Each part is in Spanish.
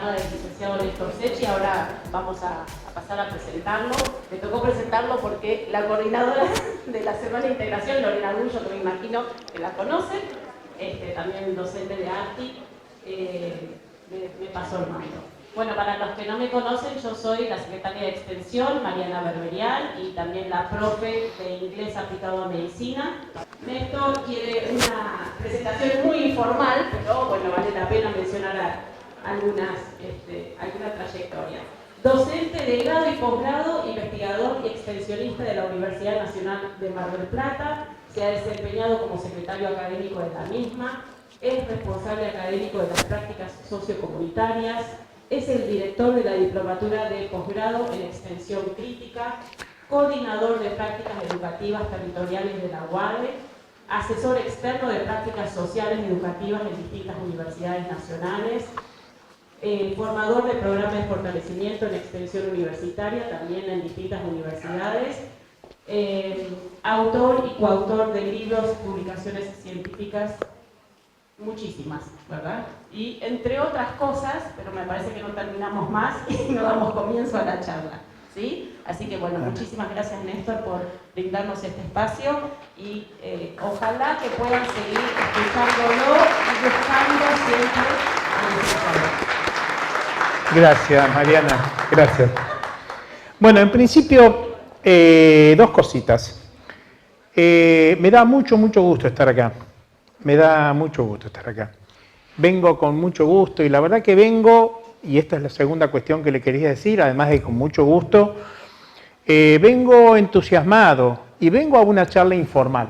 programa del licenciado Néstor Secchi. Ahora vamos a pasar a presentarlo. Me tocó presentarlo porque la coordinadora de la Semana de Integración, Lorena Gullo, que me imagino que la conocen, también docente de ARTI, me pasó el mando. Bueno, para los que no me conocen, yo soy la secretaria de Extensión, Mariana Berberial, y también la profe de Inglés Aplicado a Medicina. Néstor quiere una presentación muy informal, pero bueno, vale la pena mencionar alguna trayectoria. Docente de grado y posgrado, investigador y extensionista de la Universidad Nacional de Mar del Plata, se ha desempeñado como secretario académico de la misma, es responsable académico de las prácticas sociocomunitarias, es el director de la Diplomatura de Posgrado en Extensión Crítica, coordinador de prácticas educativas territoriales de la UADE, asesor externo de prácticas sociales y educativas en distintas universidades nacionales, formador de programas de fortalecimiento en extensión universitaria, también en distintas universidades, autor y coautor de libros, publicaciones científicas, muchísimas, ¿verdad? Y entre otras cosas, pero me parece que no terminamos más y no damos comienzo a la charla, ¿sí? Así que bueno, muchísimas gracias Néstor por brindarnos este espacio y ojalá que puedan seguir escuchándolo y buscando siempre a nuestro. Gracias, Mariana, gracias. Bueno, en principio, dos cositas. Me da mucho gusto estar acá. Me da mucho gusto estar acá. Vengo con mucho gusto y la verdad que vengo, y esta es la segunda cuestión que le quería decir, además de con mucho gusto, vengo entusiasmado y vengo a una charla informal.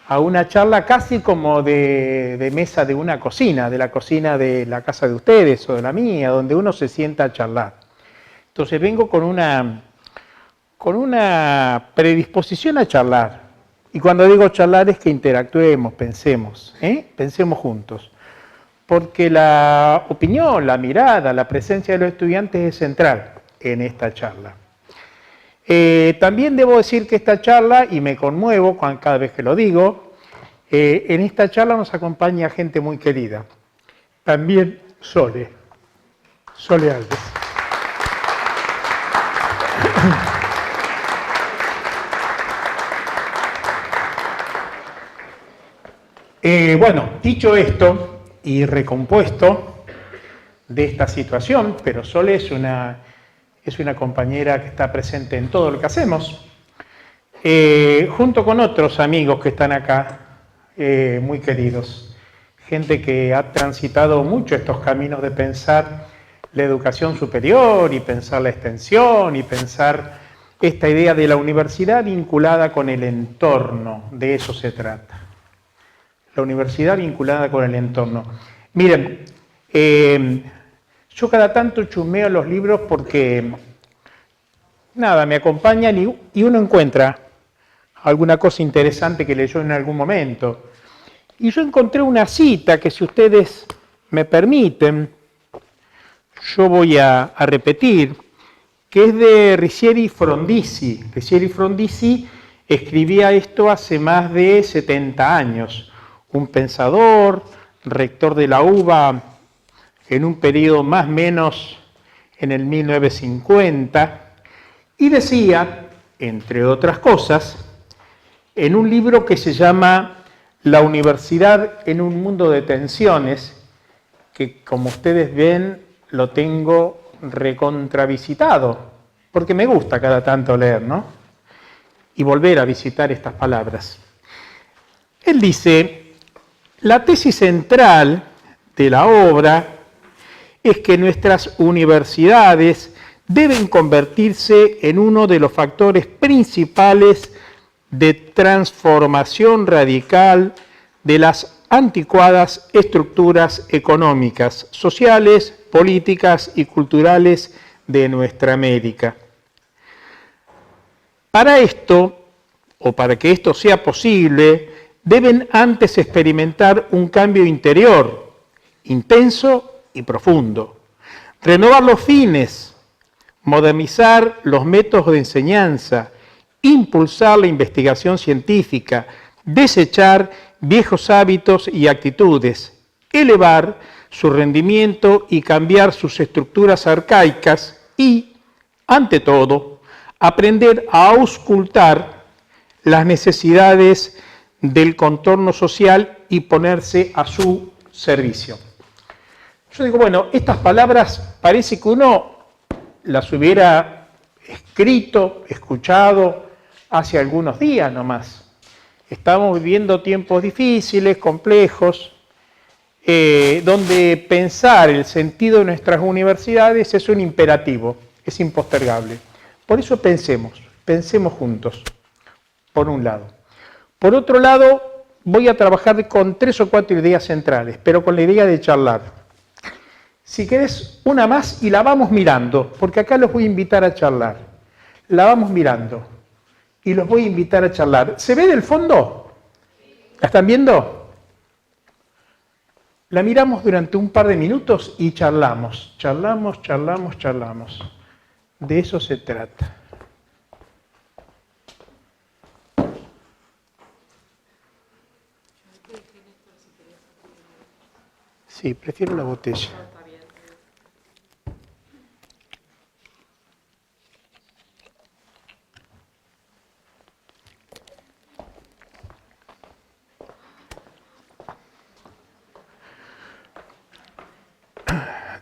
A una charla casi como de mesa de una cocina, de la cocina de la casa de ustedes o de la mía, donde uno se sienta a charlar. Entonces vengo con una predisposición a charlar. Y cuando digo charlar es que interactuemos, pensemos juntos. Porque la opinión, la mirada, la presencia de los estudiantes es central en esta charla. También debo decir que esta charla, y me conmuevo cada vez que lo digo, en esta charla nos acompaña gente muy querida. También Sole Alves. Bueno, dicho esto y recompuesto de esta situación, pero Sole es una compañera que está presente en todo lo que hacemos, junto con otros amigos que están acá, muy queridos, gente que ha transitado mucho estos caminos de pensar la educación superior y pensar la extensión y pensar esta idea de la universidad vinculada con el entorno, de eso se trata. La universidad vinculada con el entorno. Miren, yo cada tanto chusmeo los libros porque, nada, me acompañan y uno encuentra alguna cosa interesante que leyó en algún momento. Y yo encontré una cita que, si ustedes me permiten, yo voy a repetir, que es de Riccieri Frondizi. Riccieri Frondizi escribía esto hace más de 70 años. Un pensador, rector de la UBA en un periodo más o menos en el 1950, y decía, entre otras cosas, en un libro que se llama La universidad en un mundo de tensiones, que como ustedes ven lo tengo recontravisitado, porque me gusta cada tanto leer, ¿no? Y volver a visitar estas palabras. Él dice: la tesis central de la obra es que nuestras universidades deben convertirse en uno de los factores principales de transformación radical de las anticuadas estructuras económicas, sociales, políticas y culturales de nuestra América. Para esto, o para que esto sea posible, deben antes experimentar un cambio interior, intenso y profundo. Renovar los fines, modernizar los métodos de enseñanza, impulsar la investigación científica, desechar viejos hábitos y actitudes, elevar su rendimiento y cambiar sus estructuras arcaicas y, ante todo, aprender a auscultar las necesidades del contorno social y ponerse a su servicio. Yo digo, bueno, estas palabras parece que uno las hubiera escrito, escuchado hace algunos días nomás. Estamos viviendo tiempos difíciles, complejos, donde pensar el sentido de nuestras universidades es un imperativo, es impostergable. Por eso pensemos juntos, por un lado. Por otro lado, voy a trabajar con 3 o 4 ideas centrales, pero con la idea de charlar. Si querés, una más y la vamos mirando, porque acá los voy a invitar a charlar. La vamos mirando y los voy a invitar a charlar. ¿Se ve del fondo? ¿La están viendo? La miramos durante un par de minutos y charlamos. Charlamos. De eso se trata. Sí, prefiero la botella.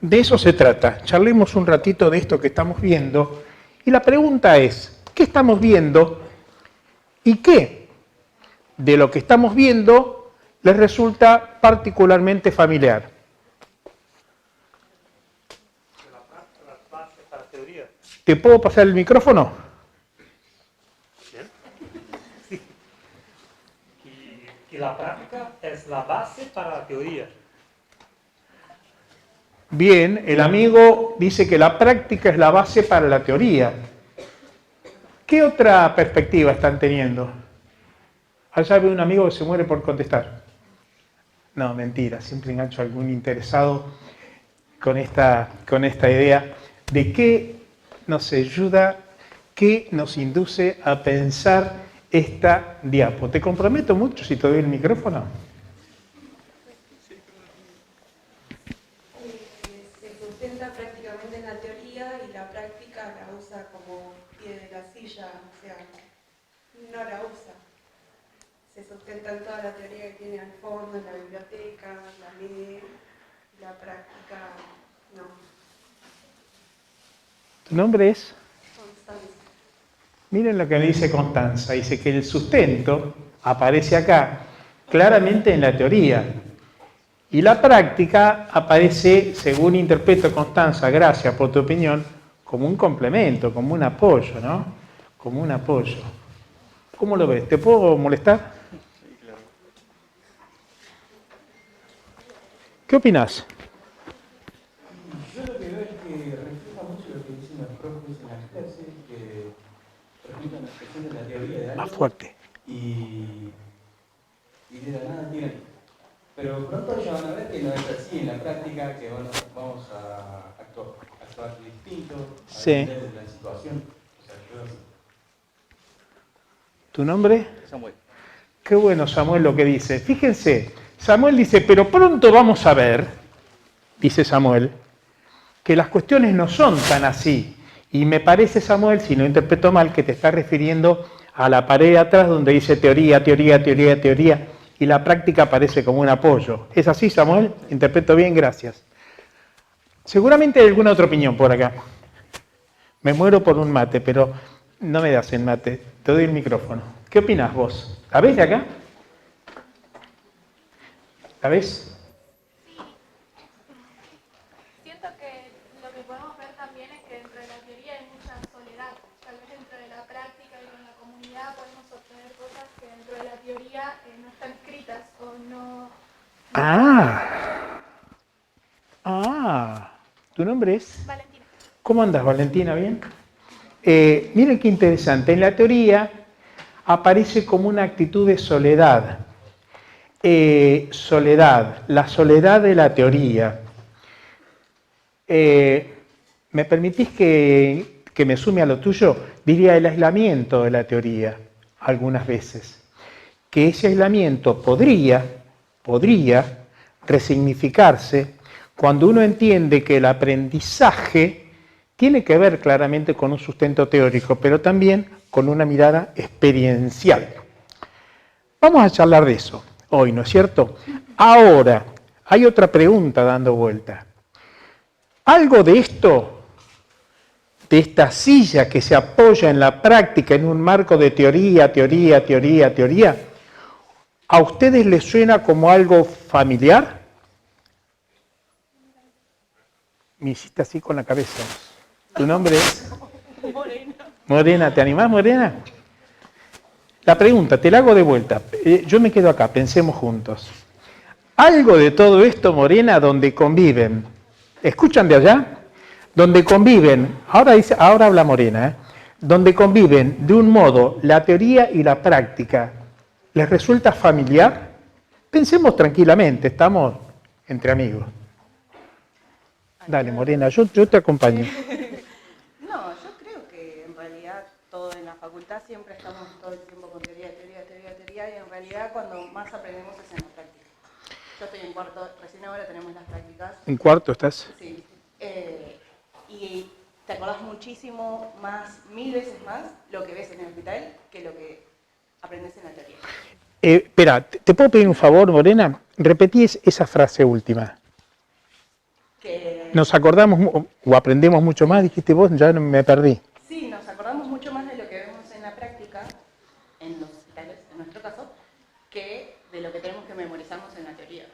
De eso se trata. Charlemos un ratito de esto que estamos viendo. Y la pregunta es, ¿qué estamos viendo? ¿Y qué de lo que estamos viendo les resulta particularmente familiar? ¿Te puedo pasar el micrófono? Sí. Y la práctica es la base para la teoría. Bien, el amigo dice que la práctica es la base para la teoría. ¿Qué otra perspectiva están teniendo? Allá veo un amigo que se muere por contestar. No, mentira, siempre engancho a algún interesado con esta idea de qué nos ayuda, qué nos induce a pensar esta diapo. Te comprometo mucho si te doy el micrófono. Se sustenta prácticamente en la teoría y la práctica la usa como pie de la silla, o sea, no la usa. Se sustenta en toda la teoría que tiene al fondo, en la biblioteca, la lee, la práctica no. ¿Tu nombre es? Constancia. Miren lo que me dice Constanza. Dice que el sustento aparece acá claramente en la teoría. Y la práctica aparece, según interpreto Constanza, gracias por tu opinión, como un complemento, como un apoyo, ¿no? Como un apoyo. ¿Cómo lo ves? ¿Te puedo molestar? Sí, claro. ¿Qué opinás? Yo lo que veo es que refleja mucho lo que dicen los profes en las clases, que presentan la teoría de algo Más fuerte. y de la nada tiran. Pero pronto ya van a ver que no es así en la práctica, que vamos a actuar distinto, a Sí. depender de la situación. O sea, yo así. ¿Tu nombre? Samuel. Qué bueno, Samuel, lo que dice. Fíjense, Samuel dice, pero pronto vamos a ver, dice Samuel, que las cuestiones no son tan así. Y me parece, Samuel, si no interpreto mal, que te está refiriendo a la pared de atrás donde dice teoría, teoría, teoría, teoría, y la práctica aparece como un apoyo. ¿Es así, Samuel? ¿Interpreto bien? Gracias. Seguramente hay alguna otra opinión por acá. Me muero por un mate, pero no me das el mate. Te doy el micrófono. ¿Qué opinas vos? ¿La ves de acá? ¿La ves? Siento que lo que podemos ver también es que dentro de la teoría hay mucha soledad. Tal vez dentro de la práctica y con la comunidad podemos obtener cosas que dentro de la teoría no están escritas o no... ¿Tu nombre es? Valentina. ¿Cómo andas, Valentina? ¿Bien? Miren qué interesante. En la teoría aparece como una actitud de soledad. La soledad de la teoría. ¿Me permitís que me sume a lo tuyo? Diría el aislamiento de la teoría, algunas veces. Que ese aislamiento podría resignificarse cuando uno entiende que el aprendizaje tiene que ver claramente con un sustento teórico, pero también con una mirada experiencial. Vamos a charlar de eso hoy, ¿no es cierto? Ahora, hay otra pregunta dando vuelta. ¿Algo de esto, de esta silla que se apoya en la práctica en un marco de teoría, a ustedes les suena como algo familiar? Me hiciste así con la cabeza. ¿Tu nombre es? Morena. Morena, ¿te animás, Morena? La pregunta, te la hago de vuelta. Yo me quedo acá, pensemos juntos. Algo de todo esto, Morena, donde conviven. ¿Escuchan de allá? Donde conviven, ahora habla Morena, donde conviven de un modo la teoría y la práctica. ¿Les resulta familiar? Pensemos tranquilamente, estamos entre amigos. Dale, Morena, yo te acompaño. No, yo creo que en realidad todo en la facultad siempre estamos todo el tiempo con teoría, y en realidad cuando más aprendemos es en la práctica. Yo estoy en cuarto, recién ahora tenemos las prácticas. ¿En cuarto estás? Sí. Y te acordás muchísimo más, 1000 veces más, lo que ves en el hospital que lo que aprendes en la teoría. Espera, ¿te puedo pedir un favor, Morena? Repetí esa frase última. Nos acordamos o aprendemos mucho más, dijiste vos, ya me perdí. Sí, nos acordamos mucho más de lo que vemos en la práctica, en los hospitales, en nuestro caso, que de lo que tenemos que memorizarnos en la teoría.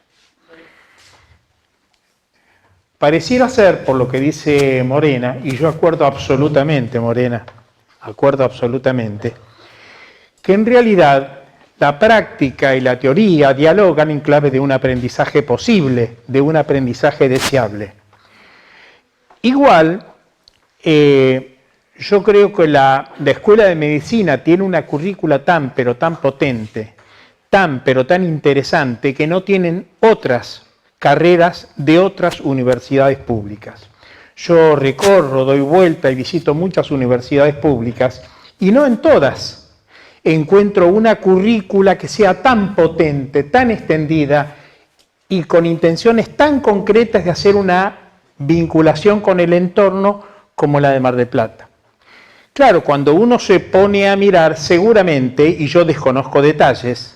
Pareciera ser, por lo que dice Morena, y yo acuerdo absolutamente, Morena, acuerdo absolutamente, que en realidad la práctica y la teoría dialogan en clave de un aprendizaje posible, de un aprendizaje deseable. Igual, yo creo que la Escuela de Medicina tiene una currícula tan, pero tan potente, tan, pero tan interesante, que no tienen otras carreras de otras universidades públicas. Yo recorro, doy vuelta y visito muchas universidades públicas y no en todas encuentro una currícula que sea tan potente, tan extendida y con intenciones tan concretas de hacer una vinculación con el entorno como la de Mar del Plata. Claro, cuando uno se pone a mirar, seguramente, y yo desconozco detalles,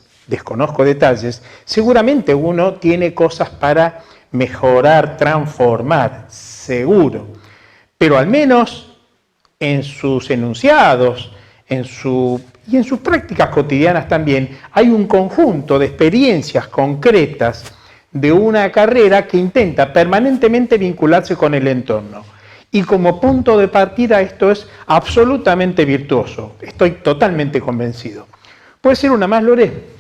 seguramente uno tiene cosas para mejorar, transformar, seguro. Pero al menos en sus enunciados y en sus prácticas cotidianas también, hay un conjunto de experiencias concretas de una carrera que intenta permanentemente vincularse con el entorno. Y como punto de partida esto es absolutamente virtuoso. Estoy totalmente convencido. ¿Puede ser una más, Lore?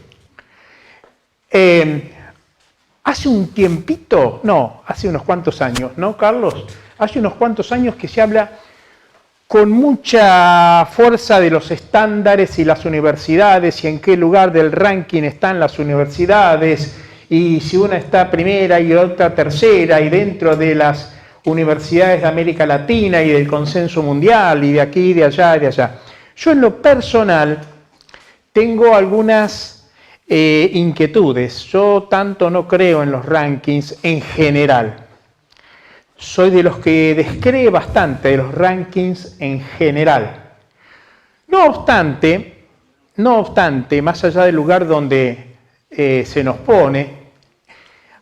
Hace un tiempito, no, hace unos cuantos años, ¿no, Carlos? Hace unos cuantos años que se habla con mucha fuerza de los estándares y las universidades y en qué lugar del ranking están las universidades y si una está primera y otra tercera y dentro de las universidades de América Latina y del consenso mundial y de aquí y de allá y de allá. Yo en lo personal tengo algunas inquietudes. Yo tanto no creo en los rankings en general. Soy de los que descree bastante de los rankings en general. No obstante, más allá del lugar donde se nos pone,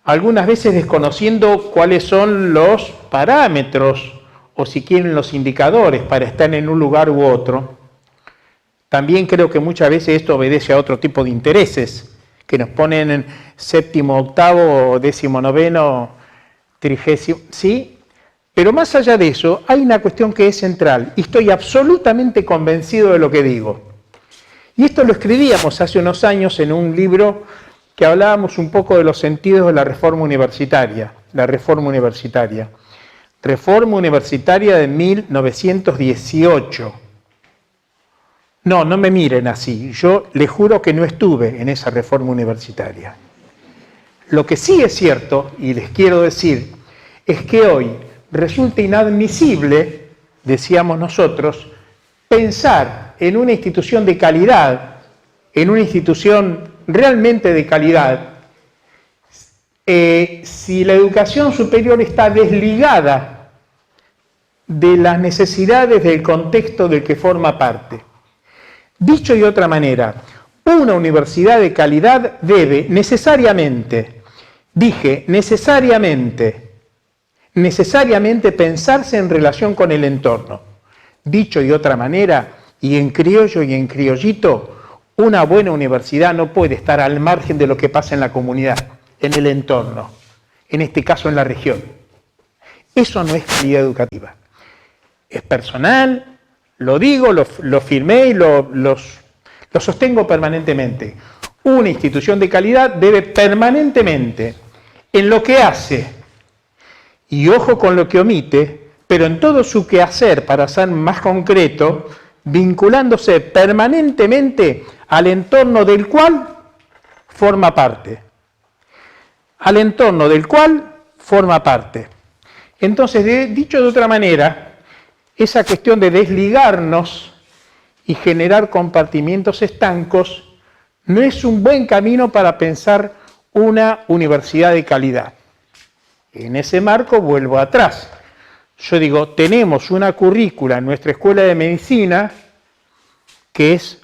algunas veces desconociendo cuáles son los parámetros o si quieren los indicadores para estar en un lugar u otro, también creo que muchas veces esto obedece a otro tipo de intereses que nos ponen en séptimo, octavo, 19º, 30º, ¿sí? Pero más allá de eso, hay una cuestión que es central y estoy absolutamente convencido de lo que digo. Y esto lo escribíamos hace unos años en un libro que hablábamos un poco de los sentidos de la reforma universitaria. Reforma universitaria de 1918. No me miren así. Yo les juro que no estuve en esa reforma universitaria. Lo que sí es cierto, y les quiero decir, es que hoy resulta inadmisible, decíamos nosotros, pensar en una institución de calidad, en una institución realmente de calidad, si la educación superior está desligada de las necesidades del contexto del que forma parte. Dicho de otra manera, una universidad de calidad debe necesariamente, dije necesariamente pensarse en relación con el entorno. Dicho de otra manera, y en criollo y en criollito, una buena universidad no puede estar al margen de lo que pasa en la comunidad, en el entorno, en este caso en la región. Eso no es calidad educativa. Es personal, lo digo, lo firmé y lo sostengo permanentemente. Una institución de calidad debe permanentemente, en lo que hace, y ojo con lo que omite, pero en todo su quehacer, para ser más concreto, vinculándose permanentemente al entorno del cual forma parte. Al entorno del cual forma parte. Entonces, dicho de otra manera, esa cuestión de desligarnos y generar compartimientos estancos no es un buen camino para pensar una universidad de calidad. En ese marco vuelvo atrás. Yo digo, tenemos una currícula en nuestra escuela de medicina que es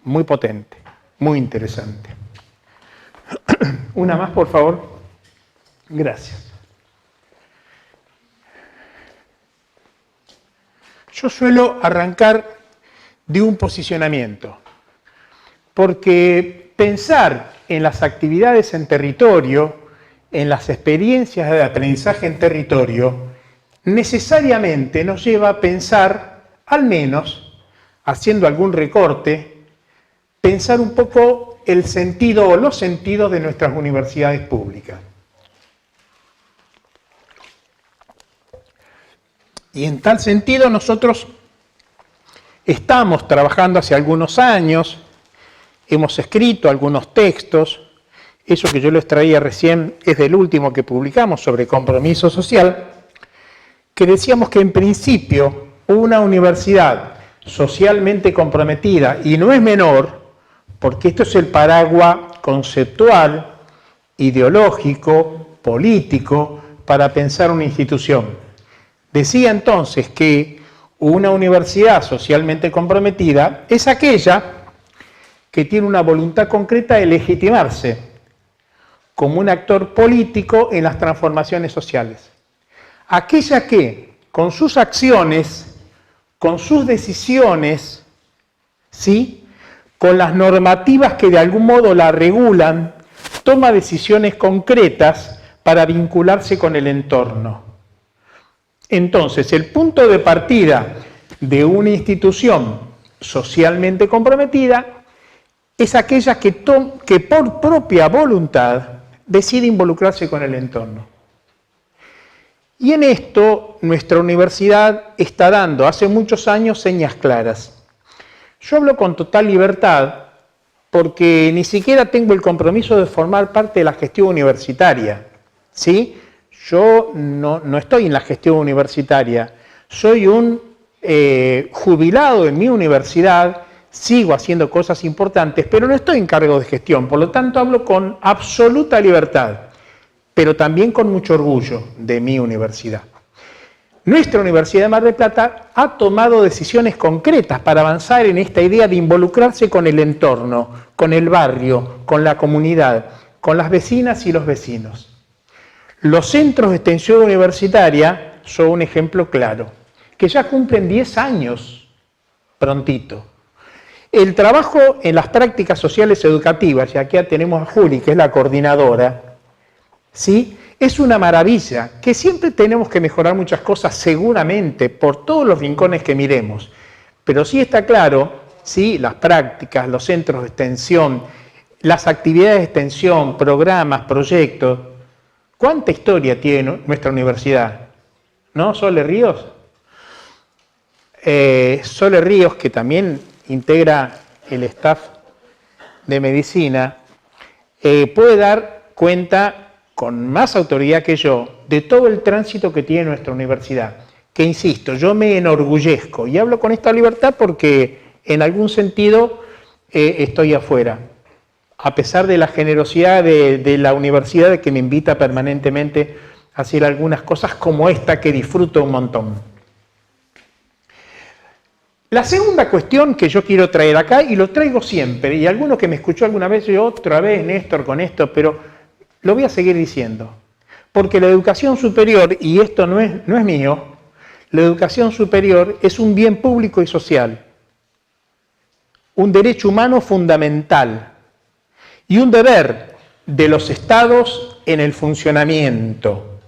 muy potente, muy interesante. Una más, por favor. Gracias. Yo suelo arrancar de un posicionamiento, porque pensar en las actividades en territorio, en las experiencias de aprendizaje en territorio, necesariamente nos lleva a pensar, al menos, haciendo algún recorte, pensar un poco el sentido o los sentidos de nuestras universidades públicas. Y en tal sentido nosotros estamos trabajando hace algunos años, hemos escrito algunos textos, eso que yo les traía recién es del último que publicamos sobre compromiso social, que decíamos que en principio una universidad socialmente comprometida, y no es menor, porque esto es el paraguas conceptual, ideológico, político, para pensar una institución. Decía entonces que una universidad socialmente comprometida es aquella que tiene una voluntad concreta de legitimarse como un actor político en las transformaciones sociales. Aquella que, con sus acciones, con sus decisiones, ¿sí?, con las normativas que de algún modo la regulan, toma decisiones concretas para vincularse con el entorno. Entonces, el punto de partida de una institución socialmente comprometida es aquella que por propia voluntad decide involucrarse con el entorno. Y en esto nuestra universidad está dando hace muchos años señas claras. Yo hablo con total libertad porque ni siquiera tengo el compromiso de formar parte de la gestión universitaria, ¿sí? Yo no estoy en la gestión universitaria, soy un jubilado en mi universidad, sigo haciendo cosas importantes, pero no estoy en cargo de gestión, por lo tanto hablo con absoluta libertad, pero también con mucho orgullo de mi universidad. Nuestra Universidad de Mar del Plata ha tomado decisiones concretas para avanzar en esta idea de involucrarse con el entorno, con el barrio, con la comunidad, con las vecinas y los vecinos. Los centros de extensión universitaria son un ejemplo claro, que ya cumplen 10 años prontito. El trabajo en las prácticas sociales educativas, y aquí tenemos a Juli, que es la coordinadora, ¿sí?, es una maravilla, que siempre tenemos que mejorar muchas cosas seguramente por todos los rincones que miremos, pero sí está claro, ¿sí?, las prácticas, los centros de extensión, las actividades de extensión, programas, proyectos. ¿Cuánta historia tiene nuestra universidad? ¿No, Sole Ríos? Sole Ríos, que también integra el staff de medicina, puede dar cuenta con más autoridad que yo de todo el tránsito que tiene nuestra universidad, que insisto, yo me enorgullezco y hablo con esta libertad porque en algún sentido estoy afuera. a pesar de la generosidad de la universidad que me invita permanentemente a hacer algunas cosas como esta que disfruto un montón. La segunda cuestión que yo quiero traer acá, y lo traigo siempre, y alguno que me escuchó alguna vez, yo otra vez, Néstor, con esto, pero lo voy a seguir diciendo, porque la educación superior, y esto no es mío, la educación superior es un bien público y social, un derecho humano fundamental y un deber de los estados en el funcionamiento.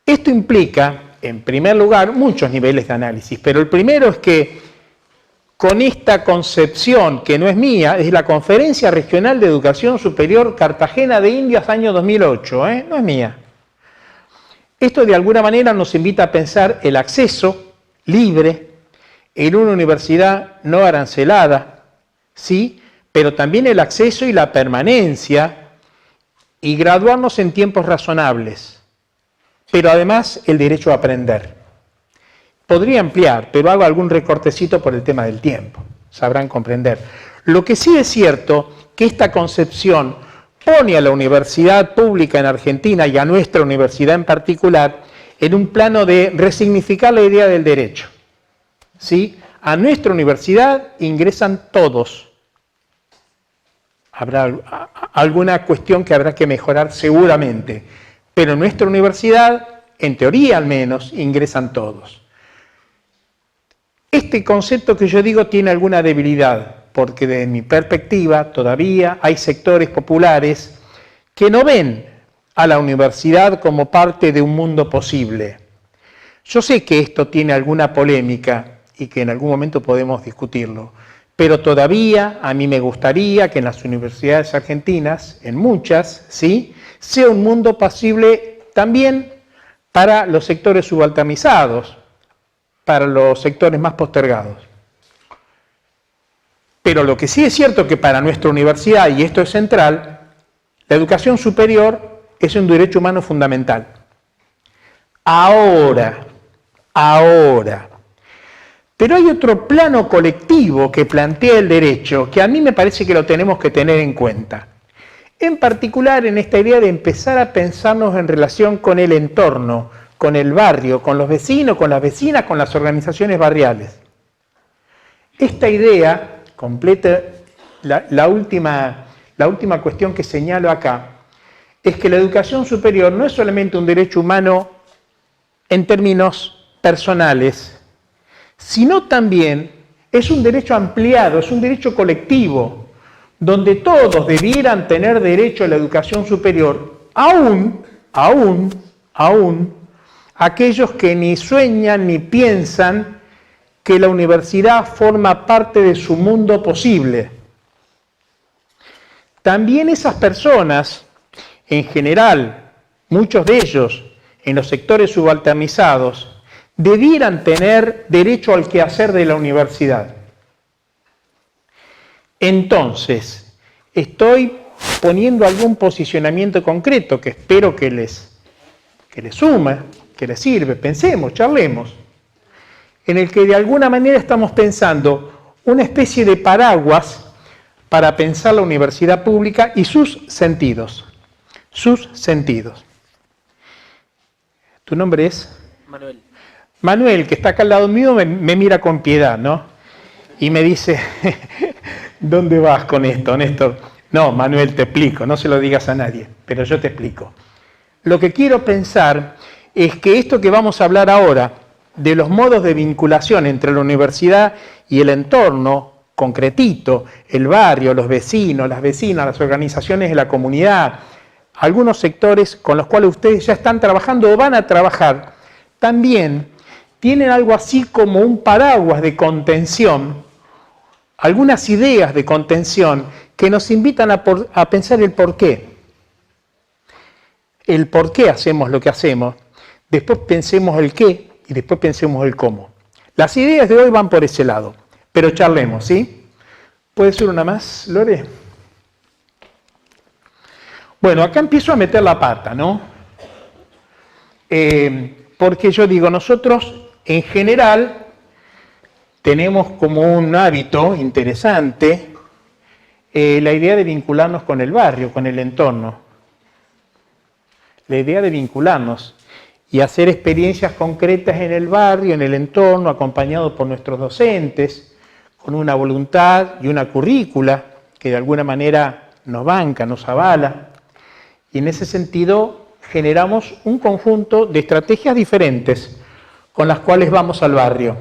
Esto implica, en primer lugar, muchos niveles de análisis, pero el primero es que con esta concepción, que no es mía, es la Conferencia Regional de Educación Superior Cartagena de Indias, año 2008, no es mía. Esto de alguna manera nos invita a pensar el acceso libre en una universidad no arancelada, ¿sí? Pero también el acceso y la permanencia y graduarnos en tiempos razonables, pero además el derecho a aprender. Podría ampliar, pero hago algún recortecito por el tema del tiempo, sabrán comprender. Lo que sí es cierto que esta concepción pone a la universidad pública en Argentina y a nuestra universidad en particular en un plano de resignificar la idea del derecho. ¿Sí? A nuestra universidad ingresan todos. Habrá alguna cuestión que habrá que mejorar seguramente, pero en nuestra universidad, en teoría al menos, ingresan todos. Este concepto que yo digo tiene alguna debilidad, porque desde mi perspectiva todavía hay sectores populares que no ven a la universidad como parte de un mundo posible. Yo sé que esto tiene alguna polémica y que en algún momento podemos discutirlo, pero todavía a mí me gustaría que en las universidades argentinas, en muchas, ¿sí?, sea un mundo posible también para los sectores subalternizados, para los sectores más postergados. Pero lo que sí es cierto que para nuestra universidad, y esto es central, la educación superior es un derecho humano fundamental. Ahora. Pero hay otro plano colectivo que plantea el derecho, que a mí me parece que lo tenemos que tener en cuenta. En particular en esta idea de empezar a pensarnos en relación con el entorno, con el barrio, con los vecinos, con las vecinas, con las organizaciones barriales. Esta idea completa la última cuestión que señalo acá, es que la educación superior no es solamente un derecho humano en términos personales, sino también es un derecho ampliado, es un derecho colectivo, donde todos debieran tener derecho a la educación superior, aún aquellos que ni sueñan ni piensan que la universidad forma parte de su mundo posible. También esas personas, en general, muchos de ellos en los sectores subalternizados, debieran tener derecho al quehacer de la universidad. Entonces, estoy poniendo algún posicionamiento concreto que espero que les suma, que les sirve. Pensemos, charlemos, en el que de alguna manera estamos pensando una especie de paraguas para pensar la universidad pública y sus sentidos. Sus sentidos. ¿Tu nombre es? Manuel. Manuel, que está acá al lado mío, me mira con piedad, ¿no? Y me dice, ¿dónde vas con esto, Néstor? No, Manuel, te explico, no se lo digas a nadie, pero yo te explico. Lo que quiero pensar es que esto que vamos a hablar ahora, de los modos de vinculación entre la universidad y el entorno concretito, el barrio, los vecinos, las vecinas, las organizaciones de la comunidad, algunos sectores con los cuales ustedes ya están trabajando o van a trabajar, también tienen algo así como un paraguas de contención, algunas ideas de contención que nos invitan a pensar el porqué. El por qué hacemos lo que hacemos, después pensemos el qué y después pensemos el cómo. Las ideas de hoy van por ese lado, pero charlemos, ¿sí? ¿Puede ser una más, Lore? Bueno, acá empiezo a meter la pata, ¿no? Porque yo digo, nosotros en general tenemos como un hábito interesante la idea de vincularnos con el barrio, con el entorno. La idea de vincularnos y hacer experiencias concretas en el barrio, en el entorno, acompañados por nuestros docentes, con una voluntad y una currícula que de alguna manera nos banca, nos avala. Y en ese sentido generamos un conjunto de estrategias diferentes con las cuales vamos al barrio.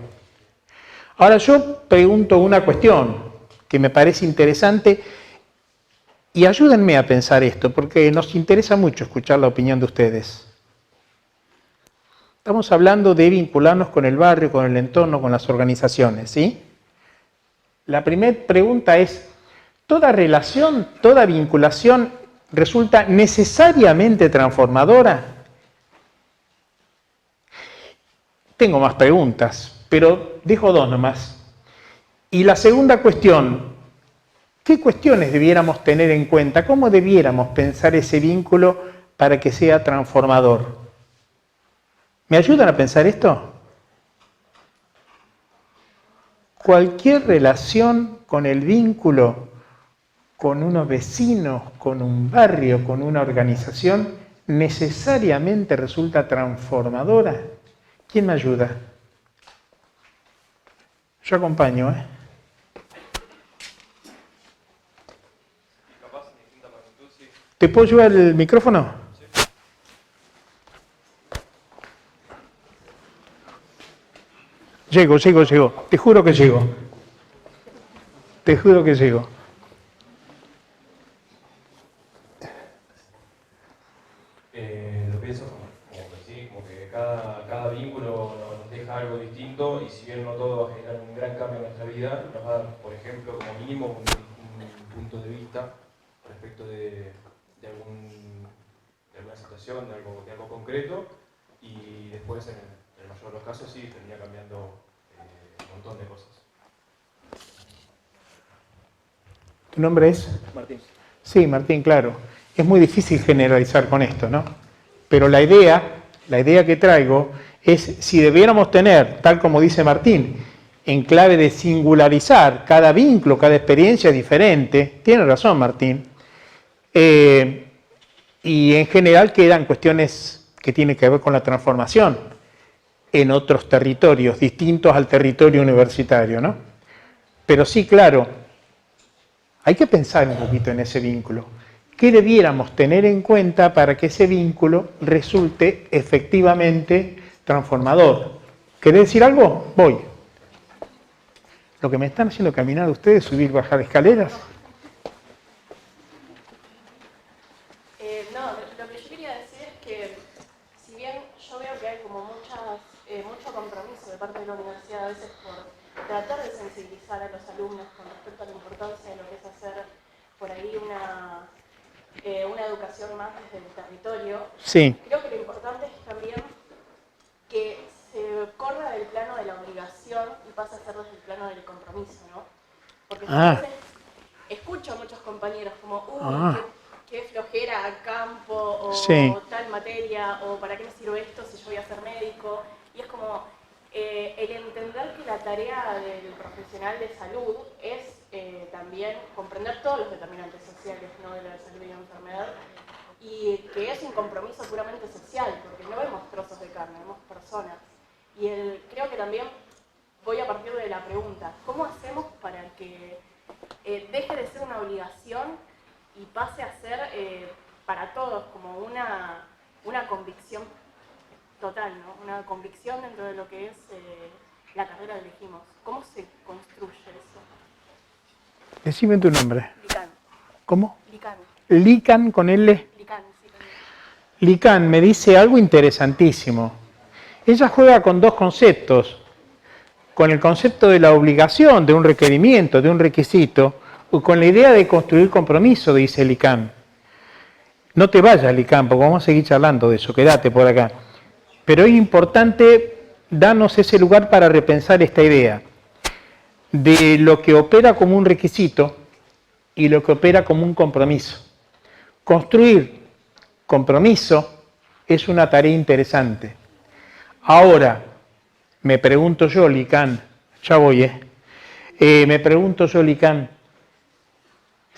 Ahora yo pregunto una cuestión que me parece interesante y ayúdenme a pensar esto, porque nos interesa mucho escuchar la opinión de ustedes. Estamos hablando de vincularnos con el barrio, con el entorno, con las organizaciones, ¿sí? La primera pregunta es, ¿toda relación, toda vinculación resulta necesariamente transformadora? Tengo más preguntas, pero dejo dos nomás. Y la segunda cuestión, ¿qué cuestiones debiéramos tener en cuenta? ¿Cómo debiéramos pensar ese vínculo para que sea transformador? ¿Me ayudan a pensar esto? Cualquier relación con el vínculo, con unos vecinos, con un barrio, con una organización, necesariamente resulta transformadora. ¿Quién me ayuda? Yo acompaño, ¿eh? ¿Te puedo llevar el micrófono? Llego. Te juro que llego. Lo pienso como que cada vínculo nos deja algo distinto y si bien no todo va a generar un gran cambio en nuestra vida, nos va a dar, por ejemplo, como mínimo un punto de vista respecto de alguna situación, de algo concreto y después en el mayor de los casos sí termina cambiando un montón de cosas. ¿Tu nombre es? Martín. Sí, Martín, claro. Es muy difícil generalizar con esto, ¿no? Pero la idea que traigo es si debiéramos tener, tal como dice Martín, en clave de singularizar cada vínculo, cada experiencia diferente, tiene razón Martín, y en general quedan cuestiones que tienen que ver con la transformación en otros territorios distintos al territorio universitario, ¿no? Pero sí, claro, hay que pensar un poquito en ese vínculo. ¿Qué debiéramos tener en cuenta para que ese vínculo resulte efectivamente transformador? ¿Querés decir algo? Voy. Lo que me están haciendo caminar ustedes, subir, bajar escaleras. No, lo que yo quería decir es que si bien yo veo que hay como mucho compromiso de parte de la universidad a veces por tratar de sensibilizar a los alumnos con respecto a la importancia de lo que es hacer por ahí una educación más desde el territorio, Sí. creo que lo importante es también que se corra del plano de la obligación y pase a ser desde el plano del compromiso, ¿no? Porque a veces escucho a muchos compañeros como, qué flojera campo, o Sí. tal materia, o para qué me sirve esto si yo voy a ser médico, y es como el entender que la tarea del profesional de salud es también comprender todos los determinantes sociales, ¿no?, de la salud y la enfermedad, y que es un compromiso puramente social, porque no vemos trozos de carne, vemos personas. Y creo que también voy a partir de la pregunta, ¿cómo hacemos para que deje de ser una obligación y pase a ser para todos como una convicción total, ¿no? Una convicción dentro de lo que es la carrera que elegimos? ¿Cómo se construye eso? Decime tu nombre. Lican. ¿Cómo? Lican. Lican con L. Lican, sí. Lican me dice algo interesantísimo. Ella juega con dos conceptos. Con el concepto de la obligación, de un requerimiento, de un requisito, o con la idea de construir compromiso, dice Lican. No te vayas, Lican, porque vamos a seguir charlando de eso, quédate por acá. Pero es importante darnos ese lugar para repensar esta idea de lo que opera como un requisito y lo que opera como un compromiso. Construir compromiso es una tarea interesante. Ahora, me pregunto yo, Lican, ya voy, me pregunto yo, Lican,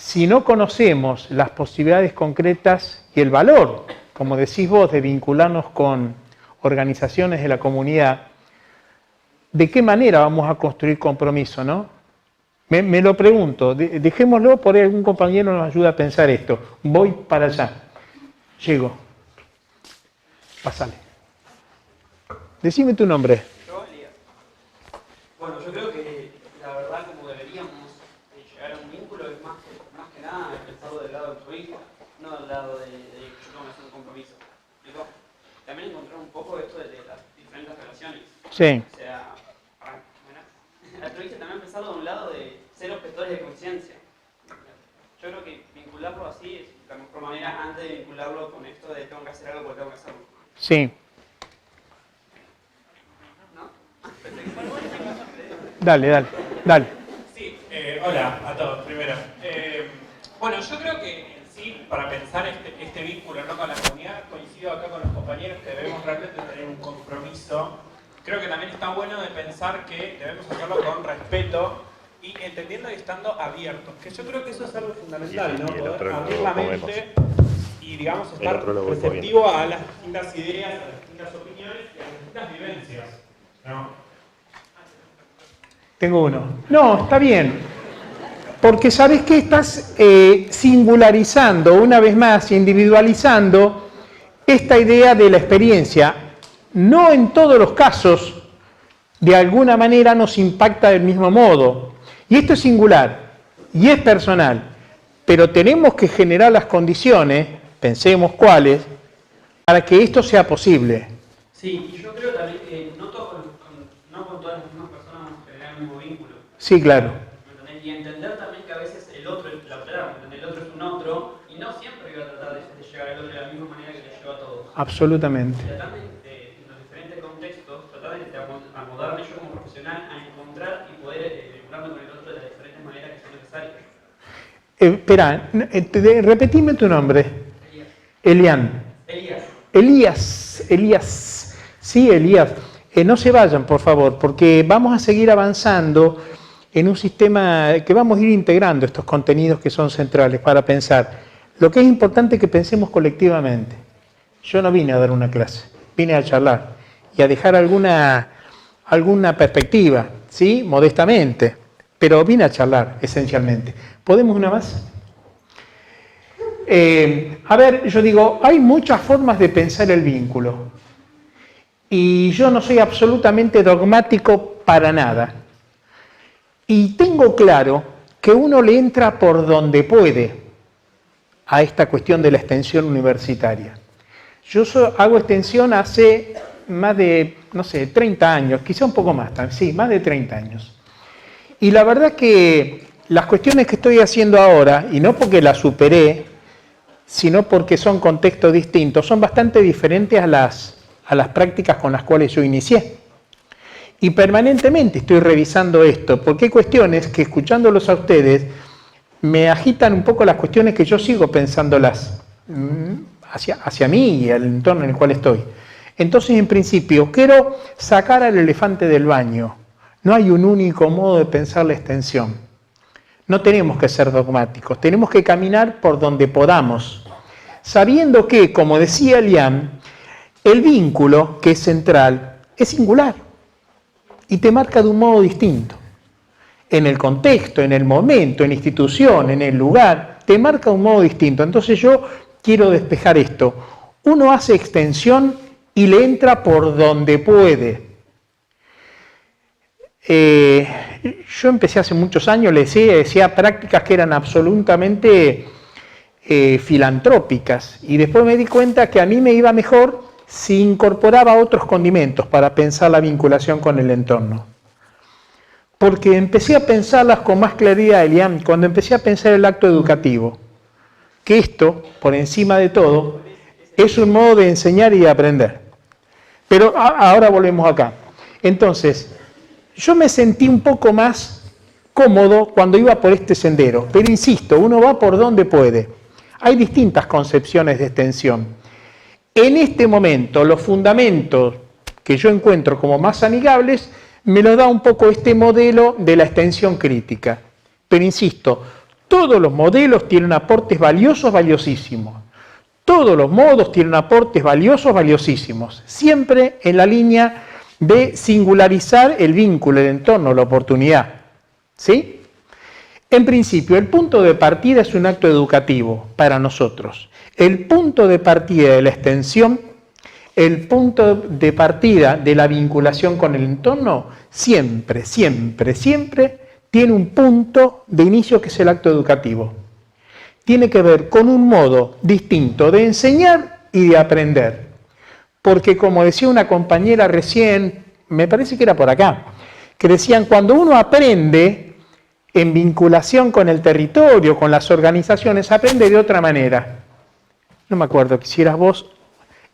si no conocemos las posibilidades concretas y el valor, como decís vos, de vincularnos con organizaciones de la comunidad, ¿de qué manera vamos a construir compromiso, no? Me lo pregunto, dejémoslo, por ahí algún compañero nos ayuda a pensar esto. Voy para allá. Llego. Pásale. Decime tu nombre. Yo, Elías. Bueno, yo creo que la verdad como deberíamos llegar a un vínculo es más que nada pensado del lado altruista, no del lado de yo tengo que hacer un compromiso. ¿Digo? También encontrar un poco esto de las diferentes relaciones. Sí. O sea, bueno, el altruista también pensado de un lado de ser objetores de conciencia. Yo creo que vincularlo así es la mejor manera antes de vincularlo con esto de tengo que hacer algo porque tengo que hacerlo. Sí. Dale. Sí, hola a todos, primero. Bueno, yo creo que en sí, para pensar este vínculo, ¿no?, con la comunidad, coincido acá con los compañeros que debemos realmente tener un compromiso. Creo que también está bueno de pensar que debemos hacerlo con respeto y entendiendo y estando abiertos, que yo creo que eso es algo fundamental, ¿no? Poder abrir la mente y, digamos, estar receptivo a las distintas ideas, a las distintas opiniones y a las distintas vivencias, ¿no? Tengo uno. No, está bien. Porque sabes que estás singularizando una vez más, individualizando esta idea de la experiencia. No en todos los casos, de alguna manera, nos impacta del mismo modo. Y esto es singular y es personal. Pero tenemos que generar las condiciones, pensemos cuáles, para que esto sea posible. Sí, y yo creo también que no con todas las mismas personas vamos a generar el mismo vínculo. Sí, claro. ¿Entendés? Y entender también que a veces el otro es la otra, el otro es un otro, y no siempre iba a tratar de llegar al otro de la misma manera que le lleva a todos. Absolutamente. Y tratar de, en los diferentes contextos, tratar de acomodarme yo como profesional a encontrar y poder vincularme con el otro de las diferentes maneras que son necesarias. Espera, repetime tu nombre. Elian. Elías. Sí, Elías. No se vayan, por favor, porque vamos a seguir avanzando en un sistema que vamos a ir integrando estos contenidos que son centrales para pensar. Lo que es importante es que pensemos colectivamente. Yo no vine a dar una clase, vine a charlar y a dejar alguna perspectiva, ¿sí? Modestamente, pero vine a charlar esencialmente. ¿Podemos una más? A ver, yo digo, hay muchas formas de pensar el vínculo y yo no soy absolutamente dogmático para nada. Y tengo claro que uno le entra por donde puede a esta cuestión de la extensión universitaria. Yo hago extensión hace más de, 30 años, quizá un poco más, sí, más de 30 años. Y la verdad que las cuestiones que estoy haciendo ahora, y no porque las superé, sino porque son contextos distintos, son bastante diferentes a las prácticas con las cuales yo inicié. Y permanentemente estoy revisando esto, porque hay cuestiones que, escuchándolos a ustedes, me agitan un poco las cuestiones que yo sigo pensándolas hacia mí y al entorno en el cual estoy. Entonces, en principio, quiero sacar al elefante del baño. No hay un único modo de pensar la extensión. No tenemos que ser dogmáticos, tenemos que caminar por donde podamos, sabiendo que, como decía Elian, el vínculo, que es central, es singular y te marca de un modo distinto. En el contexto, en el momento, en la institución, en el lugar, te marca un modo distinto. Entonces yo quiero despejar esto. Uno hace extensión y le entra por donde puede. Yo empecé hace muchos años, le decía prácticas que eran absolutamente filantrópicas y después me di cuenta que a mí me iba mejor si incorporaba otros condimentos para pensar la vinculación con el entorno. Porque empecé a pensarlas con más claridad, Elian, cuando empecé a pensar el acto educativo, que esto, por encima de todo, es un modo de enseñar y de aprender. Pero ahora volvemos acá. Entonces, yo me sentí un poco más cómodo cuando iba por este sendero, pero insisto, uno va por donde puede. Hay distintas concepciones de extensión. En este momento, los fundamentos que yo encuentro como más amigables me lo da un poco este modelo de la extensión crítica. Pero insisto, Todos los modelos tienen aportes valiosos, valiosísimos. Todos los modos tienen aportes valiosos, valiosísimos. Siempre en la línea de singularizar el vínculo, el entorno, la oportunidad. ¿Sí? En principio, el punto de partida es un acto educativo para nosotros. El punto de partida de la extensión, el punto de partida de la vinculación con el entorno, siempre, siempre, siempre tiene un punto de inicio que es el acto educativo. Tiene que ver con un modo distinto de enseñar y de aprender. Porque como decía una compañera recién, me parece que era por acá, que decían, cuando uno aprende en vinculación con el territorio, con las organizaciones, aprende de otra manera. No me acuerdo si eras vos,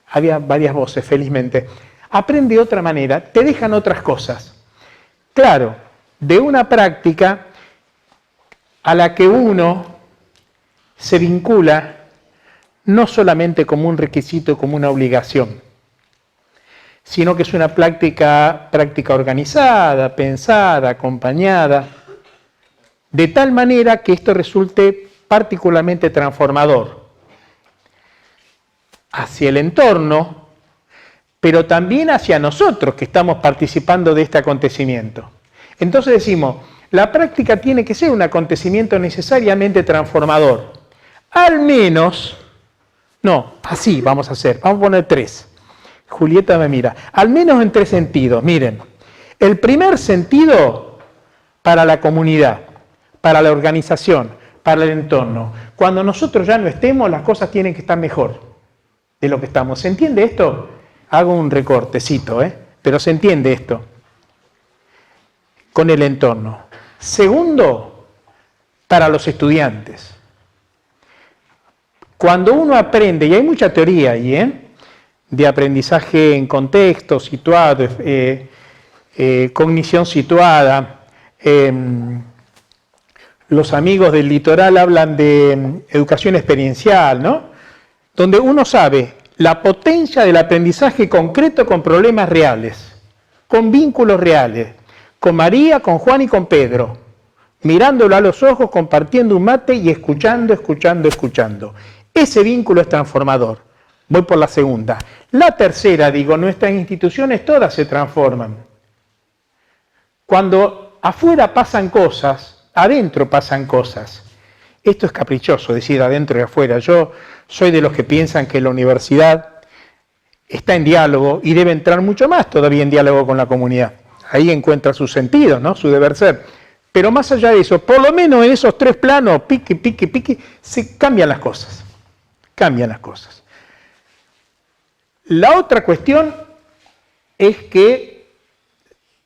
había varias voces, felizmente. Aprende de otra manera, te dejan otras cosas. Claro, de una práctica a la que uno se vincula no solamente como un requisito, como una obligación, sino que es una práctica organizada, pensada, acompañada, de tal manera que esto resulte particularmente transformador hacia el entorno, pero también hacia nosotros que estamos participando de este acontecimiento. Entonces decimos, la práctica tiene que ser un acontecimiento necesariamente transformador. Al menos, no, así vamos a hacer, vamos a poner 3. Julieta me mira, al menos en 3 sentidos. Miren, el primer sentido para la comunidad, para la organización, para el entorno. Cuando nosotros ya no estemos, las cosas tienen que estar mejor de lo que estamos. ¿Se entiende esto? Hago un recortecito, pero se entiende esto. Con el entorno. Segundo, para los estudiantes. Cuando uno aprende, y hay mucha teoría ahí, de aprendizaje en contexto, situado, cognición situada. Los amigos del litoral hablan de educación experiencial, ¿no? Donde uno sabe la potencia del aprendizaje concreto con problemas reales, con vínculos reales, con María, con Juan y con Pedro, mirándolo a los ojos, compartiendo un mate y escuchando, escuchando, escuchando. Ese vínculo es transformador. Voy por la segunda. La tercera, digo, nuestras instituciones todas se transforman. Cuando afuera pasan cosas, adentro pasan cosas. Esto es caprichoso, decir adentro y afuera. Yo soy de los que piensan que la universidad está en diálogo y debe entrar mucho más todavía en diálogo con la comunidad. Ahí encuentra su sentido, ¿no? Su deber ser. Pero más allá de eso, por lo menos en esos 3 planos, pique, pique, pique, se cambian las cosas. Cambian las cosas. La otra cuestión es que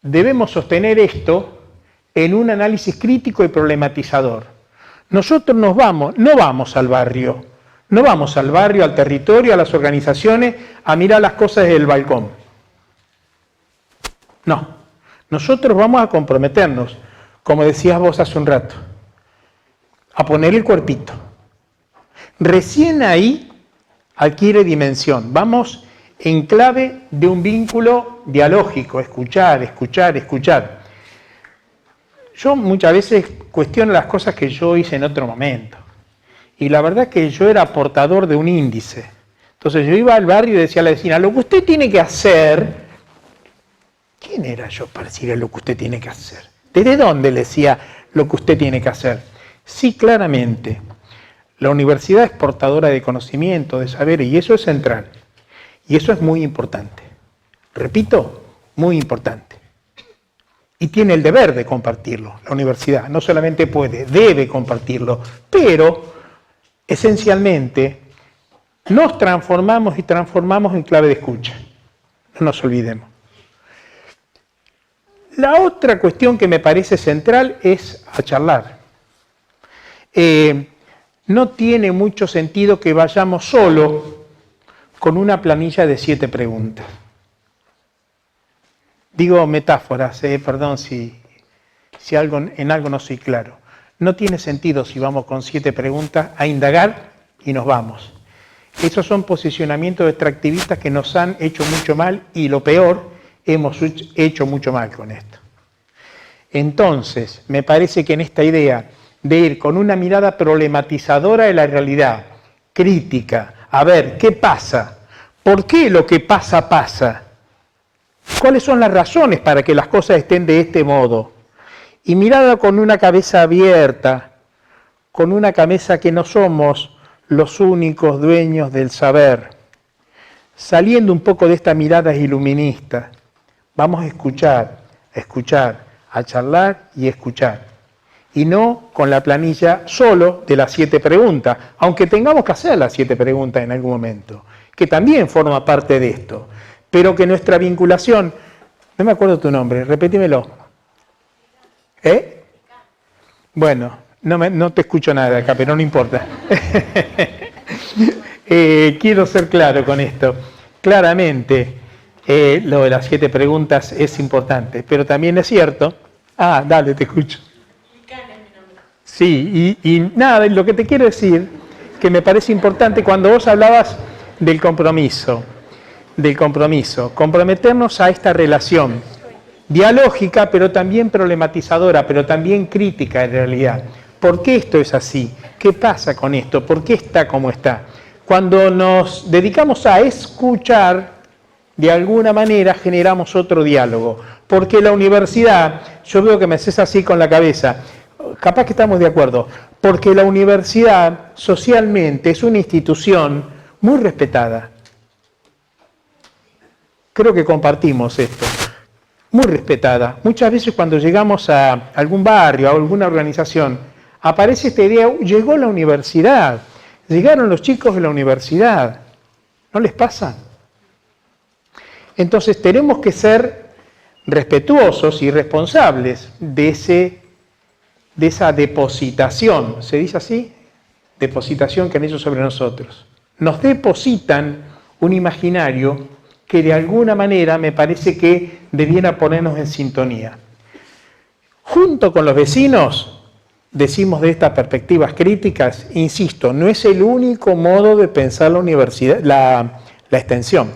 debemos sostener esto en un análisis crítico y problematizador. Nosotros no vamos al barrio, al territorio, a las organizaciones, a mirar las cosas desde el balcón. No, nosotros vamos a comprometernos, como decías vos hace un rato, a poner el cuerpito. Recién ahí adquiere dimensión. Vamos en clave de un vínculo dialógico, escuchar, escuchar, escuchar. Yo muchas veces cuestiono las cosas que yo hice en otro momento. Y la verdad es que yo era portador de un índice. Entonces yo iba al barrio y decía a la vecina, lo que usted tiene que hacer... ¿Quién era yo para decirle lo que usted tiene que hacer? ¿Desde dónde le decía lo que usted tiene que hacer? Sí, claramente. La universidad es portadora de conocimiento, de saber, y eso es central. Y eso es muy importante. Repito, muy importante. Y tiene el deber de compartirlo, la universidad. No solamente puede, debe compartirlo. Pero, esencialmente, nos transformamos y transformamos en clave de escucha. No nos olvidemos. La otra cuestión que me parece central es a charlar. No tiene mucho sentido que vayamos solo con una planilla de 7 preguntas. Digo metáforas, perdón si en algo no soy claro. No tiene sentido si vamos con 7 preguntas a indagar y nos vamos. Esos son posicionamientos extractivistas que nos han hecho mucho mal y lo peor, hemos hecho mucho mal con esto. Entonces, me parece que en esta idea de ir con una mirada problematizadora de la realidad, crítica, a ver, ¿qué pasa? ¿Por qué lo que pasa pasa? ¿Cuáles son las razones para que las cosas estén de este modo? Y mirada con una cabeza abierta, con una cabeza que no somos los únicos dueños del saber, saliendo un poco de esta mirada iluminista, vamos a escuchar, a charlar y escuchar. Y no con la planilla solo de las 7 preguntas, aunque tengamos que hacer las 7 preguntas en algún momento, que también forma parte de esto, pero que nuestra vinculación, no me acuerdo tu nombre, repetímelo. Bueno, no te escucho nada acá, pero no importa. Quiero ser claro con esto. Claramente, lo de las 7 preguntas es importante, pero también es cierto. Ah, dale, te escucho. Sí, y nada, lo que te quiero decir, que me parece importante cuando vos hablabas del compromiso, comprometernos a esta relación dialógica, pero también problematizadora, pero también crítica en realidad. ¿Por qué esto es así? ¿Qué pasa con esto? ¿Por qué está como está? Cuando nos dedicamos a escuchar, de alguna manera generamos otro diálogo. Porque la universidad, yo veo que me haces así con la cabeza, capaz que estamos de acuerdo, porque la universidad socialmente es una institución muy respetada. Creo que compartimos esto. Muy respetada. Muchas veces cuando llegamos a algún barrio, a alguna organización, aparece esta idea, llegó la universidad, llegaron los chicos de la universidad. ¿No les pasa? Entonces tenemos que ser respetuosos y responsables de esa depositación. ¿Se dice así? Depositación que han hecho sobre nosotros. Nos depositan un imaginario que de alguna manera me parece que debiera ponernos en sintonía. Junto con los vecinos, decimos de estas perspectivas críticas, insisto, no es el único modo de pensar la universidad, la extensión.